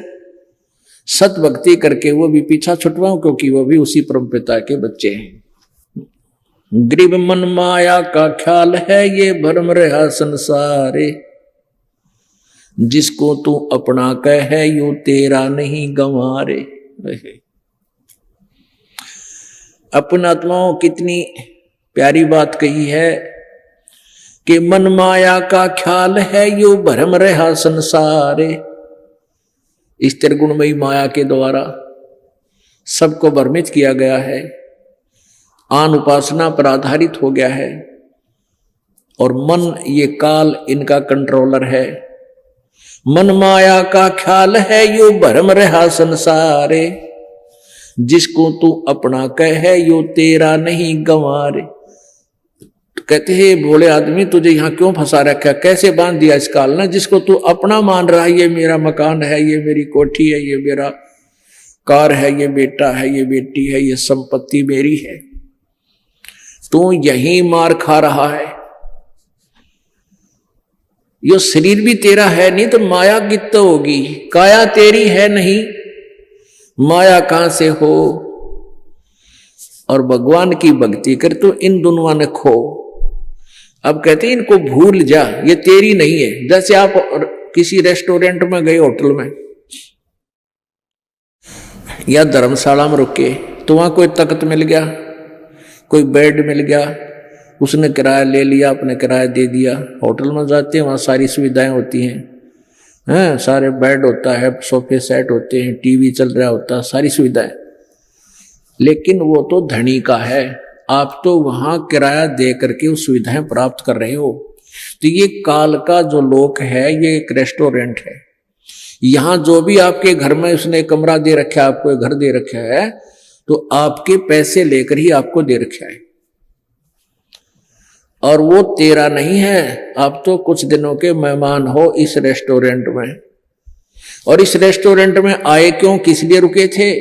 सत भक्ति करके वो भी पीछा छुटवाओ, क्योंकि वो भी उसी परम पिता के बच्चे हैं। गरीब मन माया का ख्याल है, ये भरम रहा संसारे, जिसको तू अपना कह है, यू तेरा नहीं गंवारे। अपन आत्माओं कितनी प्यारी बात कही है कि मन माया का ख्याल है यो भरम रहा संसारे। इस त्रिगुणमयी माया के द्वारा सबको भ्रमित किया गया है, आन उपासना पर आधारित हो गया है, और मन ये काल इनका कंट्रोलर है। मन माया का ख्याल है यो भरम रहा संसारे, जिसको तू अपना कहे यो तेरा नहीं गंवारे। तो कहते हैं भोले आदमी तुझे यहां क्यों फंसा रखा, कैसे बांध दिया इस काल ने, जिसको तू अपना मान रहा है, ये मेरा मकान है, ये मेरी कोठी है, ये मेरा कार है, ये बेटा है, ये बेटी है, ये संपत्ति मेरी है, तू यही मार खा रहा है। यो शरीर भी तेरा है नहीं तो माया की तो होगी, काया तेरी है नहीं, माया कहां से हो। और भगवान की भक्ति कर तो इन दोनों ने खो। अब कहते हैं इनको भूल जा, ये तेरी नहीं है। जैसे आप किसी रेस्टोरेंट में गए, होटल में या धर्मशाला में रुके, तो वहां कोई तख्त मिल गया, कोई बेड मिल गया, उसने किराया ले लिया, अपने किराया दे दिया। होटल में जाते हैं वहां सारी सुविधाएं होती हैं, सारे बेड होता है, सोफे सेट होते हैं, टीवी चल रहा होता है, सारी सुविधाएं। लेकिन वो तो धनी का है, आप तो वहां किराया दे करके उस सुविधाएं प्राप्त कर रहे हो। तो ये काल का जो लोक है, ये एक रेस्टोरेंट है। यहां जो भी आपके घर में उसने कमरा दे रखा है, आपको घर दे रखा है, तो आपके पैसे लेकर ही आपको दे रखा है, और वो तेरा नहीं है। आप तो कुछ दिनों के मेहमान हो इस रेस्टोरेंट में, और इस रेस्टोरेंट में आए क्यों, किस लिए रुके थे?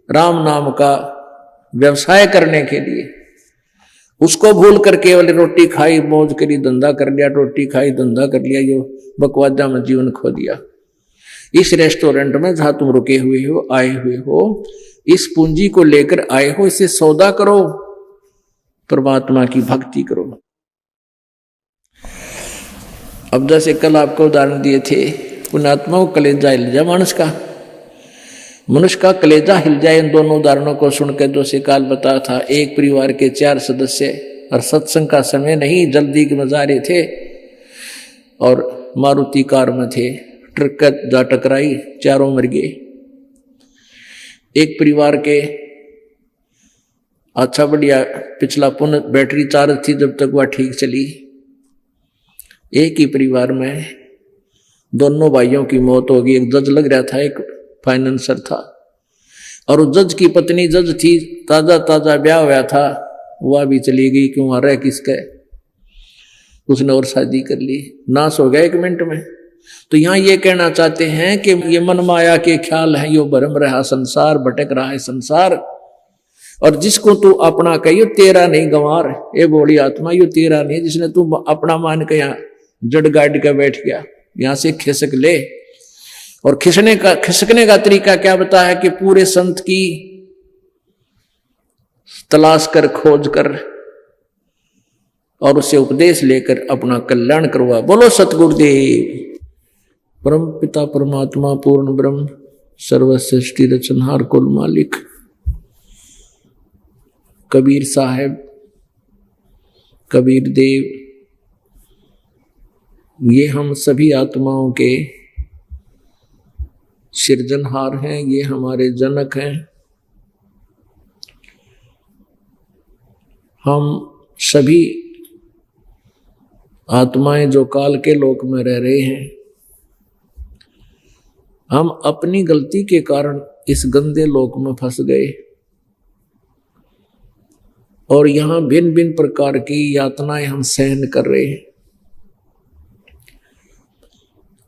राम नाम का व्यवसाय करने के लिए। उसको भूल कर केवल रोटी खाई, मौज करी, धंधा कर लिया, रोटी खाई, धंधा कर लिया, यो बकवादा में जीवन खो दिया। इस रेस्टोरेंट में जहां तुम रुके हुए हो, आए हुए हो, इस पूंजी को लेकर आए हो, इसे सौदा करो, परमात्मा की भक्ति करो। अब जैसे कल आपको उदाहरण दिए थे, पुण्यात्मा को कलेजा हिल जाए मनुष्य का कलेजा हिल जाए। इन दोनों उदाहरणों को सुनकर जो से काल बता था, एक परिवार के 4 सदस्य, और सत्संग का समय नहीं, जल्दी के मजारे थे, और मारुति कार में थे, ट्रक जा टकराई, चारों मर गए। एक परिवार के अच्छा बढ़िया पिछला पुनः बैटरी चार्ज थी, जब तक वह ठीक चली। एक ही परिवार में दोनों भाइयों की मौत हो गई। एक जज लग रहा था, एक फाइनेंसर था, और उस जज की पत्नी जज थी, ताजा ताजा ब्याह हुआ था, वह भी चली गई। क्यों आ रहा है किसका, उसने और शादी कर ली, नाश हो गया 1 मिनट में। तो यहां ये कहना चाहते हैं कि ये मन माया के ख्याल है, यो भरम रहा संसार, भटक रहा है संसार, और जिसको तू अपना कहियो तेरा नहीं गंवार। ये बोली आत्मा, यो तेरा नहीं, जिसने तू अपना मान के यहाँ जड़ गाड़ के बैठ गया, यहां से खिसक ले। और खिसकने का तरीका क्या बताया कि पूरे संत की तलाश कर, खोज कर, और उससे उपदेश लेकर अपना कल्याण करवा। बोलो सतगुरुदेव। परम पिता परमात्मा पूर्ण ब्रह्म सर्वसृष्टि रचनहार कुल मालिक कबीर साहब, कबीर देव, ये हम सभी आत्माओं के सृजनहार हैं, ये हमारे जनक हैं। हम सभी आत्माएं जो काल के लोक में रह रहे हैं, हम अपनी गलती के कारण इस गंदे लोक में फंस गए, और यहां भिन्न भिन्न प्रकार की यातनाएं हम सहन कर रहे हैं।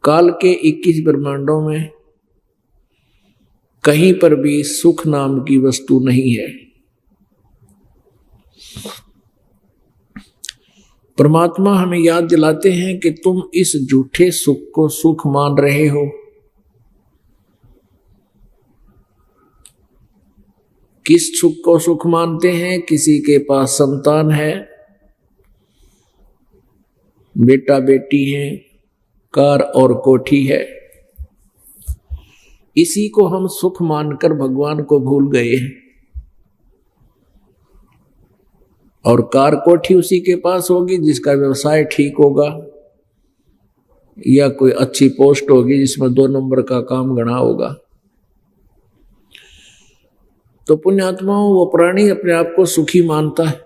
काल के 21 ब्रह्मांडों में कहीं पर भी सुख नाम की वस्तु नहीं है। परमात्मा हमें याद दिलाते हैं कि तुम इस झूठे सुख को सुख मान रहे हो। किस सुख को सुख मानते हैं? किसी के पास संतान है, बेटा बेटी है, कार और कोठी है, इसी को हम सुख मानकर भगवान को भूल गए हैं। और कार कोठी उसी के पास होगी जिसका व्यवसाय ठीक होगा, या कोई अच्छी पोस्ट होगी जिसमें 2 नंबर का काम गणा होगा। तो पुण्यात्माओं, वो प्राणी अपने आप को सुखी मानता है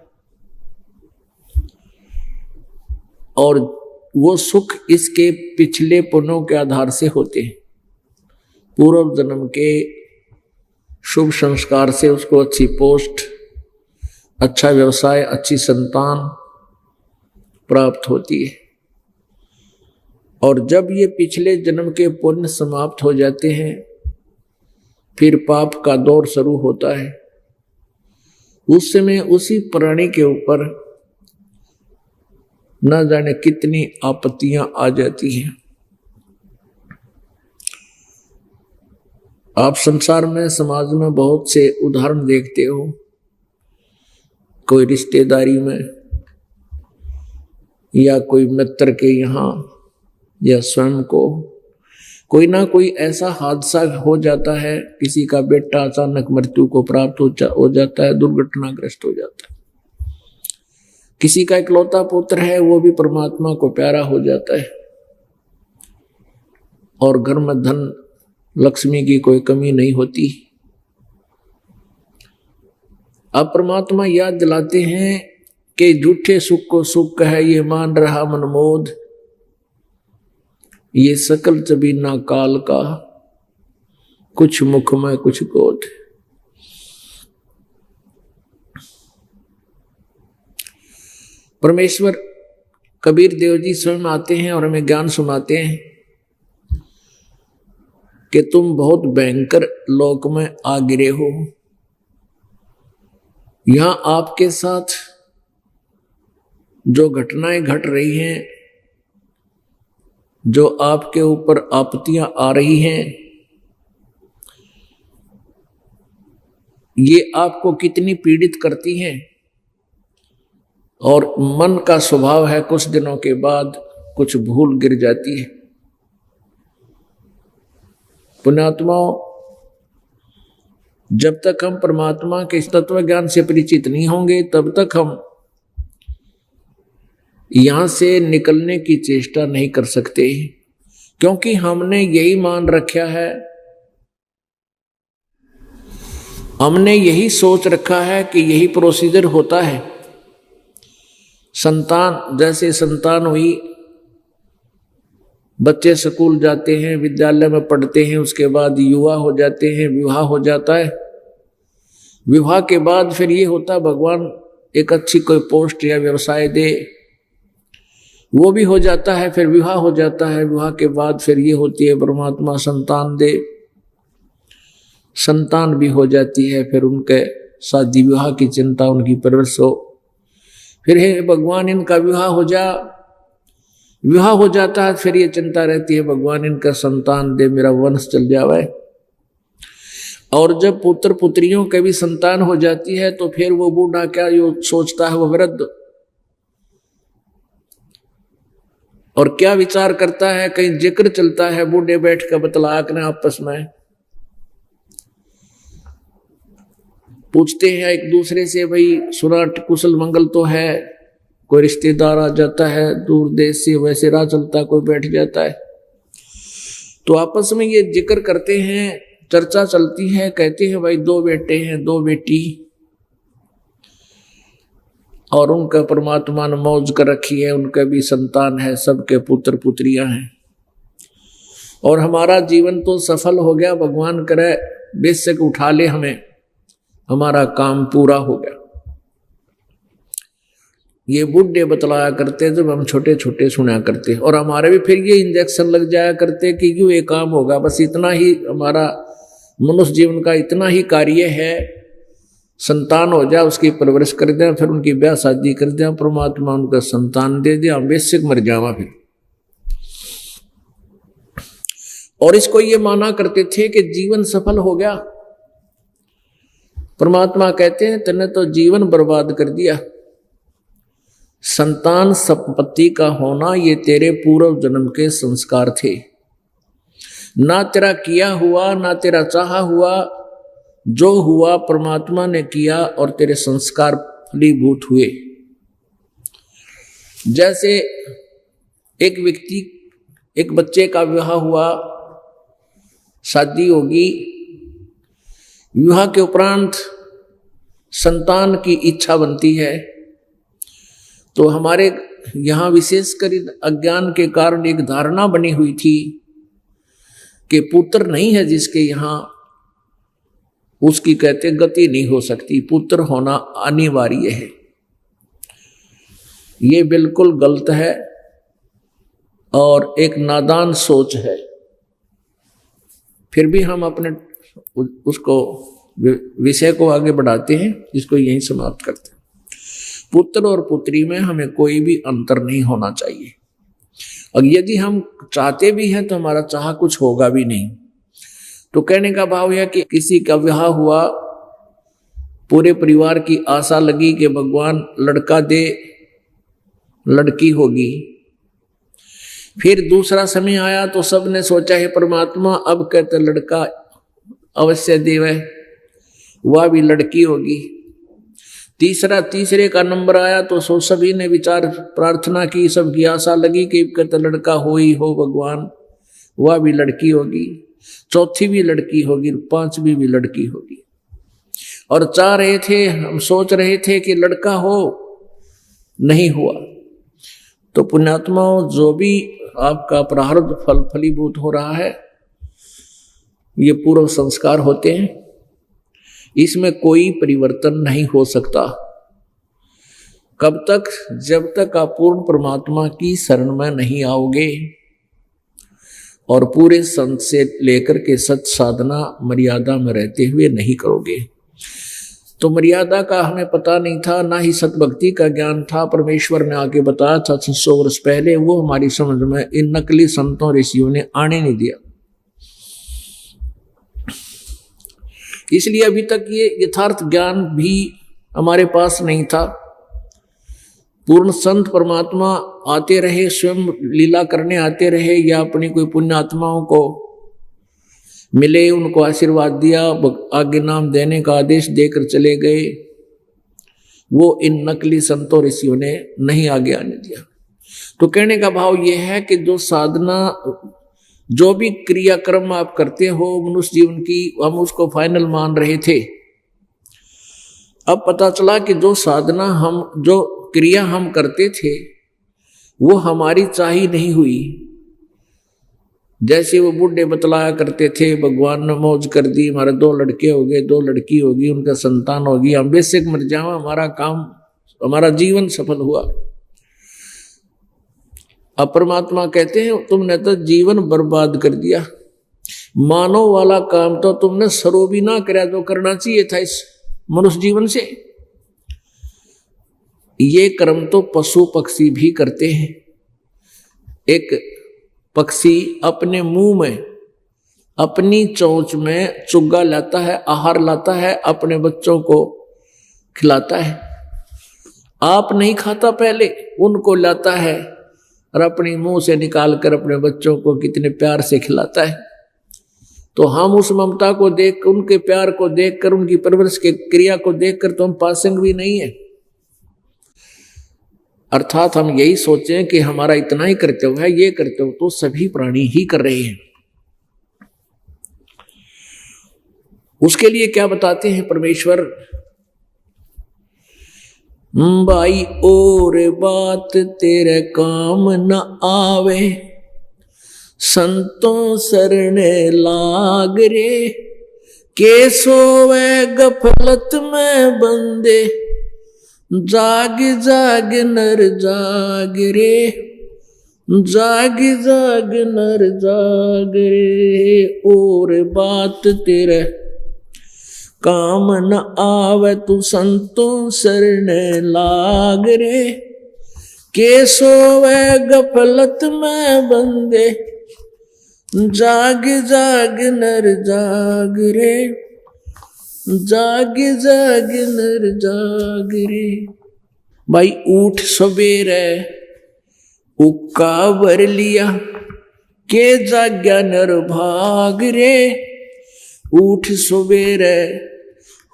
और वो सुख इसके पिछले पुण्यों के आधार से होते हैं। पूर्व जन्म के शुभ संस्कार से उसको अच्छी पोस्ट, अच्छा व्यवसाय, अच्छी संतान प्राप्त होती है। और जब ये पिछले जन्म के पुण्य समाप्त हो जाते हैं, फिर पाप का दौर शुरू होता है। उस समय उसी प्राणी के ऊपर न जाने कितनी आपत्तियां आ जाती हैं। आप संसार में, समाज में बहुत से उदाहरण देखते हो। कोई रिश्तेदारी में या कोई मित्र के यहाँ या स्वयं को कोई ना कोई ऐसा हादसा हो जाता है, किसी का बेटा अचानक मृत्यु को प्राप्त हो जाता है, दुर्घटनाग्रस्त हो जाता है। किसी का इकलौता पुत्र है, वो भी परमात्मा को प्यारा हो जाता है और घर में धन लक्ष्मी की कोई कमी नहीं होती। अब परमात्मा याद दिलाते हैं कि झूठे सुख को सुख है, ये मान रहा मनमोद, ये सकल चबीना काल का, कुछ मुख में कुछ गोद। परमेश्वर कबीर देव जी स्वयं आते हैं और हमें ज्ञान सुनाते हैं कि तुम बहुत भयंकर लोक में आ गिरे हो। यहां आपके साथ जो घटनाएं घट रही हैं, जो आपके ऊपर आपत्तियां आ रही हैं, ये आपको कितनी पीड़ित करती हैं। और मन का स्वभाव है, कुछ दिनों के बाद कुछ भूल गिर जाती है। पुण्यात्माओं, जब तक हम परमात्मा के तत्व ज्ञान से परिचित नहीं होंगे, तब तक हम यहां से निकलने की चेष्टा नहीं कर सकते, क्योंकि हमने यही मान रखा है, हमने यही सोच रखा है कि यही प्रोसीजर होता है। संतान, जैसे संतान हुई, बच्चे स्कूल जाते हैं, विद्यालय में पढ़ते हैं, उसके बाद युवा हो जाते हैं, विवाह हो जाता है। विवाह के बाद फिर ये होता है भगवान एक अच्छी कोई पोस्ट या व्यवसाय दे, वो भी हो जाता है। फिर विवाह हो जाता है, विवाह के बाद फिर ये होती है परमात्मा संतान दे, संतान भी हो जाती है। फिर उनके शादी विवाह की चिंता, उनकी परवरिश हो। फिर हे भगवान इनका विवाह हो जा, विवाह हो जाता है, फिर ये चिंता रहती है भगवान इनका संतान दे, मेरा वंश चल जावे। और जब पुत्र पुत्रियों के भी संतान हो जाती है, तो फिर वो बूढ़ा क्या सोचता है, वो वृद्ध, और क्या विचार करता है। कहीं जिक्र चलता है, बूढ़े बैठ कर बतलाक ने आपस में पूछते हैं एक दूसरे से, भाई सुना कुशल मंगल तो है। कोई रिश्तेदार आ जाता है दूर देश से, वैसे राह चलता कोई बैठ जाता है, तो आपस में ये जिक्र करते हैं, चर्चा चलती है। कहते हैं भाई 2 बेटे हैं, 2 बेटी, और उनका परमात्मा ने मौज कर रखी है, उनका भी संतान है, सबके पुत्र पुत्रियां हैं, और हमारा जीवन तो सफल हो गया। भगवान करे बेशक उठा ले हमें, हमारा काम पूरा हो गया। ये बुढ़े बतलाया करते जब हम छोटे छोटे सुना करते, और हमारे भी फिर ये इंजेक्शन लग जाया करते कि क्यों ये काम होगा, बस इतना ही हमारा मनुष्य जीवन का इतना ही कार्य है, संतान हो जाए, उसकी परवरिश कर दें, फिर उनकी ब्याह शादी कर दें, परमात्मा उनका संतान दे दे, हम बेशक मर जावा फिर। और इसको ये माना करते थे कि जीवन सफल हो गया। परमात्मा कहते हैं तूने तो जीवन बर्बाद कर दिया। संतान संपत्ति का होना ये तेरे पूर्व जन्म के संस्कार थे, ना तेरा किया हुआ, ना तेरा चाहा हुआ, जो हुआ परमात्मा ने किया और तेरे संस्कार फलीभूत हुए। जैसे एक बच्चे का विवाह हुआ, शादी होगी, विवाह के उपरांत संतान की इच्छा बनती है, तो हमारे यहाँ विशेषकर अज्ञान के कारण एक धारणा बनी हुई थी कि पुत्र नहीं है जिसके यहाँ, उसकी कहते गति नहीं हो सकती, पुत्र होना अनिवार्य है। ये बिल्कुल गलत है और एक नादान सोच है। फिर भी हम अपने उसको विषय को आगे बढ़ाते हैं, इसको यहीं समाप्त करते हैं। पुत्र और पुत्री में हमें कोई भी अंतर नहीं होना चाहिए, और यदि हम चाहते भी हैं तो हमारा चाह कुछ होगा भी नहीं। तो कहने का भाव यह कि किसी का विवाह हुआ, पूरे परिवार की आशा लगी कि भगवान लड़का दे, लड़की होगी। फिर दूसरा समय आया तो सबने सोचा है परमात्मा अब कहते लड़का अवश्य देवे, वह भी लड़की होगी। तीसरे का नंबर आया तो सभी ने विचार प्रार्थना की, सबकी आशा लगी कि कहते लड़का हो ही हो भगवान, वह भी लड़की होगी। चौथी भी लड़की होगी, पांचवी भी लड़की होगी। और चाह रहे थे, हम सोच रहे थे कि लड़का हो, नहीं हुआ। तो पुण्यात्माओं, जो भी आपका प्रारब्ध फल फलीभूत हो रहा है, ये पूर्व संस्कार होते हैं, इसमें कोई परिवर्तन नहीं हो सकता। कब तक? जब तक आप पूर्ण परमात्मा की शरण में नहीं आओगे और पूरे संत से लेकर के सत साधना मर्यादा में रहते हुए नहीं करोगे। तो मर्यादा का हमें पता नहीं था, ना ही सतभक्ति का ज्ञान था। परमेश्वर ने आके बताया था 600 वर्ष पहले, वो हमारी समझ में इन नकली संतों ऋषियों ने आने नहीं दिया। इसलिए अभी तक ये यथार्थ ज्ञान भी हमारे पास नहीं था। पूर्ण संत परमात्मा आते रहे, स्वयं लीला करने आते रहे, या अपनी कोई पुण्य आत्माओं को मिले, उनको आशीर्वाद दिया, आगे नाम देने का आदेश देकर चले गए। वो इन नकली संतों ऋषियों ने नहीं आगे आने दिया। तो कहने का भाव यह है कि जो साधना, जो भी क्रियाक्रम आप करते हो मनुष्य जीवन की, हम उसको फाइनल मान रहे थे। अब पता चला कि जो साधना जो क्रिया हम करते थे, वो हमारी चाही नहीं हुई। जैसे वो बूढ़े बतलाया करते थे, भगवान ने मौज कर दी, हमारे 2 लड़के हो गए, 2 लड़की होगी, उनका संतान होगी, हम बेशक मर जावा, हमारा काम, हमारा जीवन सफल हुआ। अब परमात्मा कहते हैं तुमने तो जीवन बर्बाद कर दिया। मानव वाला काम तो तुमने सरो भी ना करा जो करना चाहिए था इस मनुष्य जीवन से। ये कर्म तो पशु पक्षी भी करते हैं। एक पक्षी अपने मुंह में, अपनी चोंच में चुग्गा लाता है, आहार लाता है, अपने बच्चों को खिलाता है। आप नहीं खाता, पहले उनको लाता है और अपनी मुंह से निकाल कर अपने बच्चों को कितने प्यार से खिलाता है। तो हम उस ममता को देख, उनके प्यार को देखकर, उनकी परवरिश के क्रिया को देखकर तो हम पासंग भी नहीं है। अर्थात हम यही सोचें कि हमारा इतना ही कर्तव्य है, ये कर्तव्य तो सभी प्राणी ही कर रहे हैं। उसके लिए क्या बताते हैं परमेश्वर? भाई और बात तेरे काम न आवे, संतों शरण लाग रे, के सोवे गफलत में बंदे, जाग जाग नर जाग रे, जाग जाग नर जाग रे। और बात तेरे काम न आवे, तू संतों शरण लाग रे, के सोवे गफलत में बंदे, जाग जाग नर जाग रे, जाग जाग नर जाग रे। भाई उठ सवेरे उक्का भर लिया, के जाग्या नर भाग रे। उठ सवेरे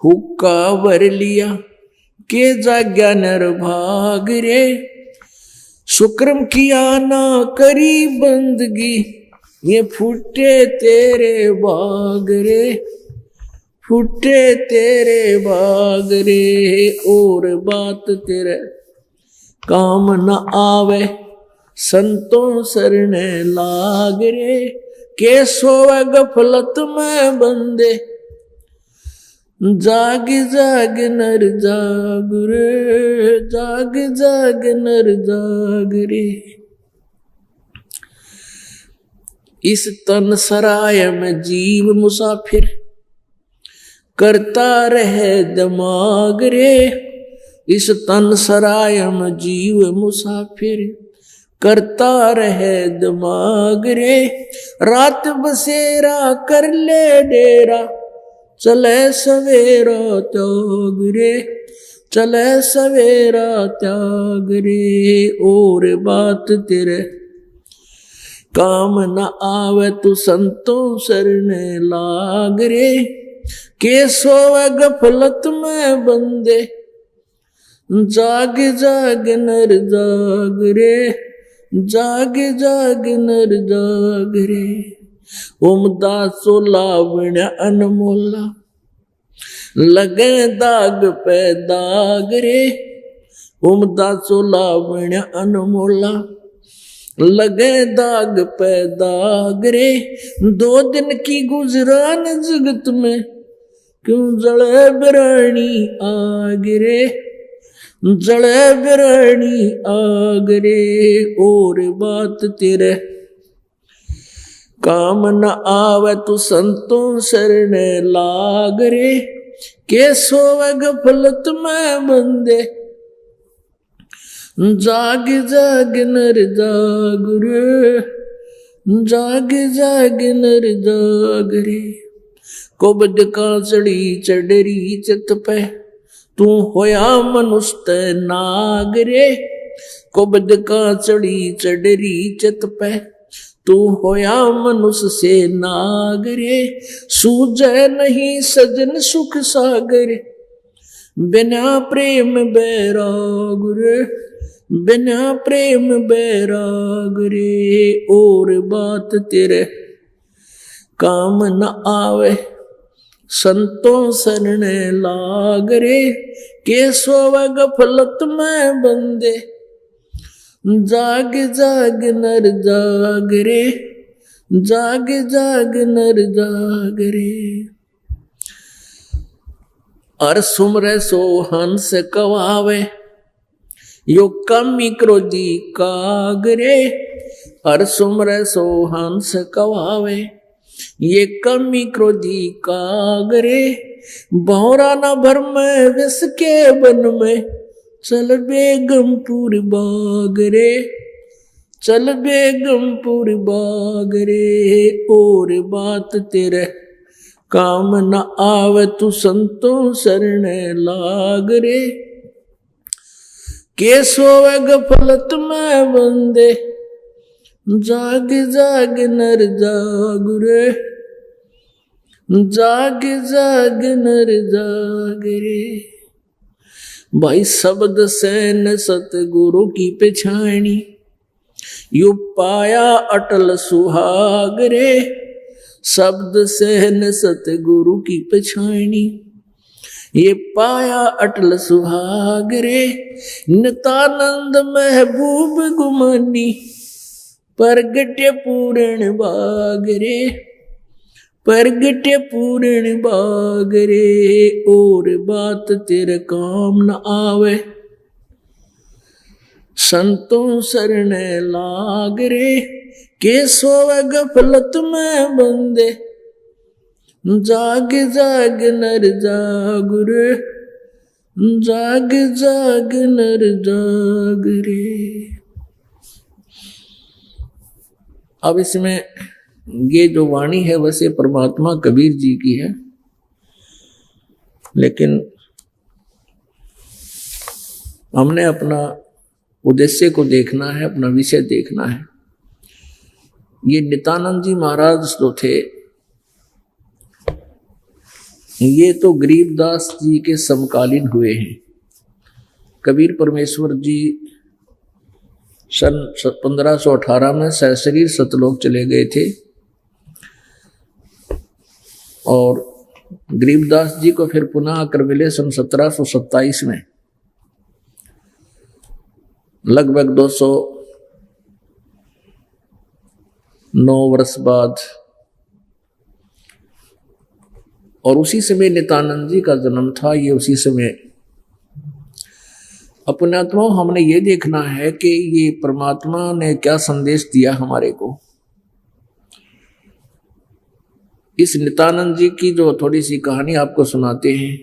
हुक्का भर लिया, के जाग्या नर भाग रे, शुक्रम किया ना करी बंदगी, ये फूटे तेरे बाग रे, फूटे तेरे बाग रे। और बात तेरे काम न आवे, संतों शरण लाग रे, के सोवे गफलत में बंदे, जाग जाग नर जाग रे, जाग जाग नर जाग रे। इस तन सराय में जीव मुसाफिर, करता रहे दिमाग रे, इस तन सराय में जीव मुसाफिर, करता रहे दिमाग रे। रात बसेरा कर ले डेरा, चले सवेरा त्याग रे, चले सवेरा त्याग रे। और बात तेरे काम न आवे, तू संतों शरण लाग रे, के सोवे गफलत में बंदे, जाग जाग नर जाग रे, जाग जाग नर जाग रे। ओमदासो लावण्य अनमोला, लगे दाग पे दाग रे, ओमदासो लावण्य अनमोला, लगे दाग पे दाग रे। 2 दिन की गुजरान जगत में, क्यों जले बिरानी आग रे, जले बिरानी आग रे। और बात तेरे काम न आवे, तू संतों शरण लाग रे, के सोवे गफलत में बंदे, जाग जाग नर जाग रे, जाग जाग नर जाग रे। कोबद का चढ़ी चढ़री चित पे, तू होया मनुष्य नाग रे, कोबद का चढ़ी चढ़री चित पे, तू होया मनुष्य से नाग रे। सूझे नहीं सजन सुख सागर, बिना प्रेम बैराग रे, बिना प्रेम बैराग रे। और बात तेरे काम न आवे, संतों शरण लाग रे, के सोवे गफलत में बंदे, जाग जाग नर जाग रे, जाग जाग नर जाग रे। अर सुमरे सो हंस कवावे, यो कमी क्रोधी काग रे, अर सुमरे सो हंस कवावे, ये कमी क्रोधी काग रे। बहुरा न भर में विष के बन में, चल बेगमपुर बाग रे, चल बेगमपुर बाग रे। और बात तेरे काम न आवे, तू संतों शरण लाग रे, के सोवे गफलत में बंदे, जाग जाग नर जाग रे, जाग जाग नर जाग रे। भाई शब्द से न सतगुरु की पछाणी, यू पाया अटल सुहाग रे, शब्द से न सतगुरु की पछाणी, ये पाया अटल सुहाग रे। नितानंद महबूब गुमानी, परगटे पूर्ण बाग रे, परगटे पूर्ण बाग रे। और बात तेरे काम न आवे, संतों शरण लाग रे, के सोवे गफलत में बंदे, जाग जाग नर जाग रे, जाग जाग नर जाग रे। अब इसमें ये जो वाणी है वैसे परमात्मा कबीर जी की है, लेकिन हमने अपना उद्देश्य को देखना है, अपना विषय देखना है। ये नित्यानंद जी महाराज जो थे, ये तो गरीबदास जी के समकालीन हुए हैं। कबीर परमेश्वर जी सन 1518 में सहशरीर सतलोक चले गए थे और गरीबदास जी को फिर पुनः आकर मिले सन 1727 में, लगभग 209 वर्ष बाद। और उसी समय नित्यानंद जी का जन्म था। ये उसी समय अपने आत्माओं हमने ये देखना है कि ये परमात्मा ने क्या संदेश दिया हमारे को। इस नित्यानंद जी की जो थोड़ी सी कहानी आपको सुनाते हैं।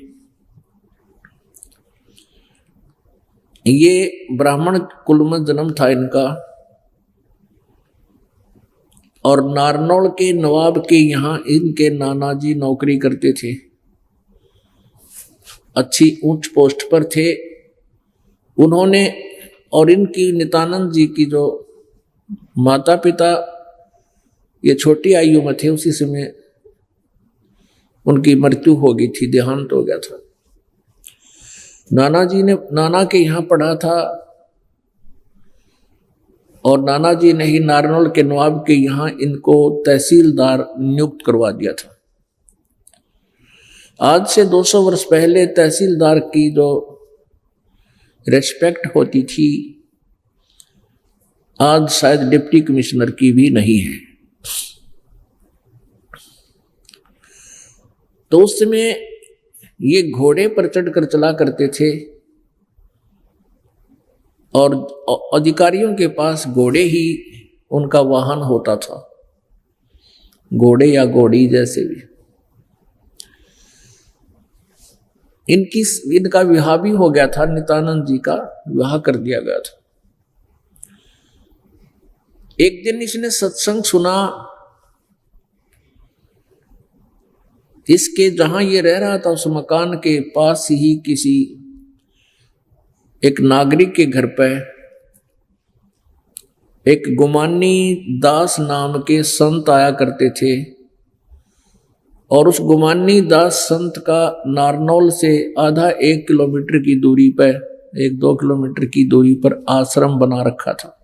ये ब्राह्मण कुल में जन्म था इनका और नारनौल के नवाब के यहाँ इनके नाना जी नौकरी करते थे, अच्छी ऊंच पोस्ट पर थे उन्होंने। और इनकी नित्यानंद जी की जो माता पिता ये छोटी आयु में थे, उसी समय उनकी मृत्यु हो गई थी, देहांत हो गया था। नाना जी ने नाना के यहाँ पढ़ा था और नाना जी ने ही नारनौल के नवाब के यहाँ इनको तहसीलदार नियुक्त करवा दिया था। आज से 200 वर्ष पहले तहसीलदार की जो रेस्पेक्ट होती थी, आज शायद डिप्टी कमिश्नर की भी नहीं है। तो उस समय ये घोड़े पर चढ़कर चला करते थे और अधिकारियों के पास घोड़े ही उनका वाहन होता था, घोड़े या घोड़ी जैसे भी। इनका विवाह भी हो गया था, नित्यानंद जी का विवाह कर दिया गया था। एक दिन इसने सत्संग सुना, इसके जहां ये रह रहा था उस मकान के पास ही किसी एक नागरिक के घर पर एक गुमानी दास नाम के संत आया करते थे और उस गुमानी दास संत का नारनौल से आधा 1 किलोमीटर की दूरी पर, 1-2 किलोमीटर की दूरी पर आश्रम बना रखा था।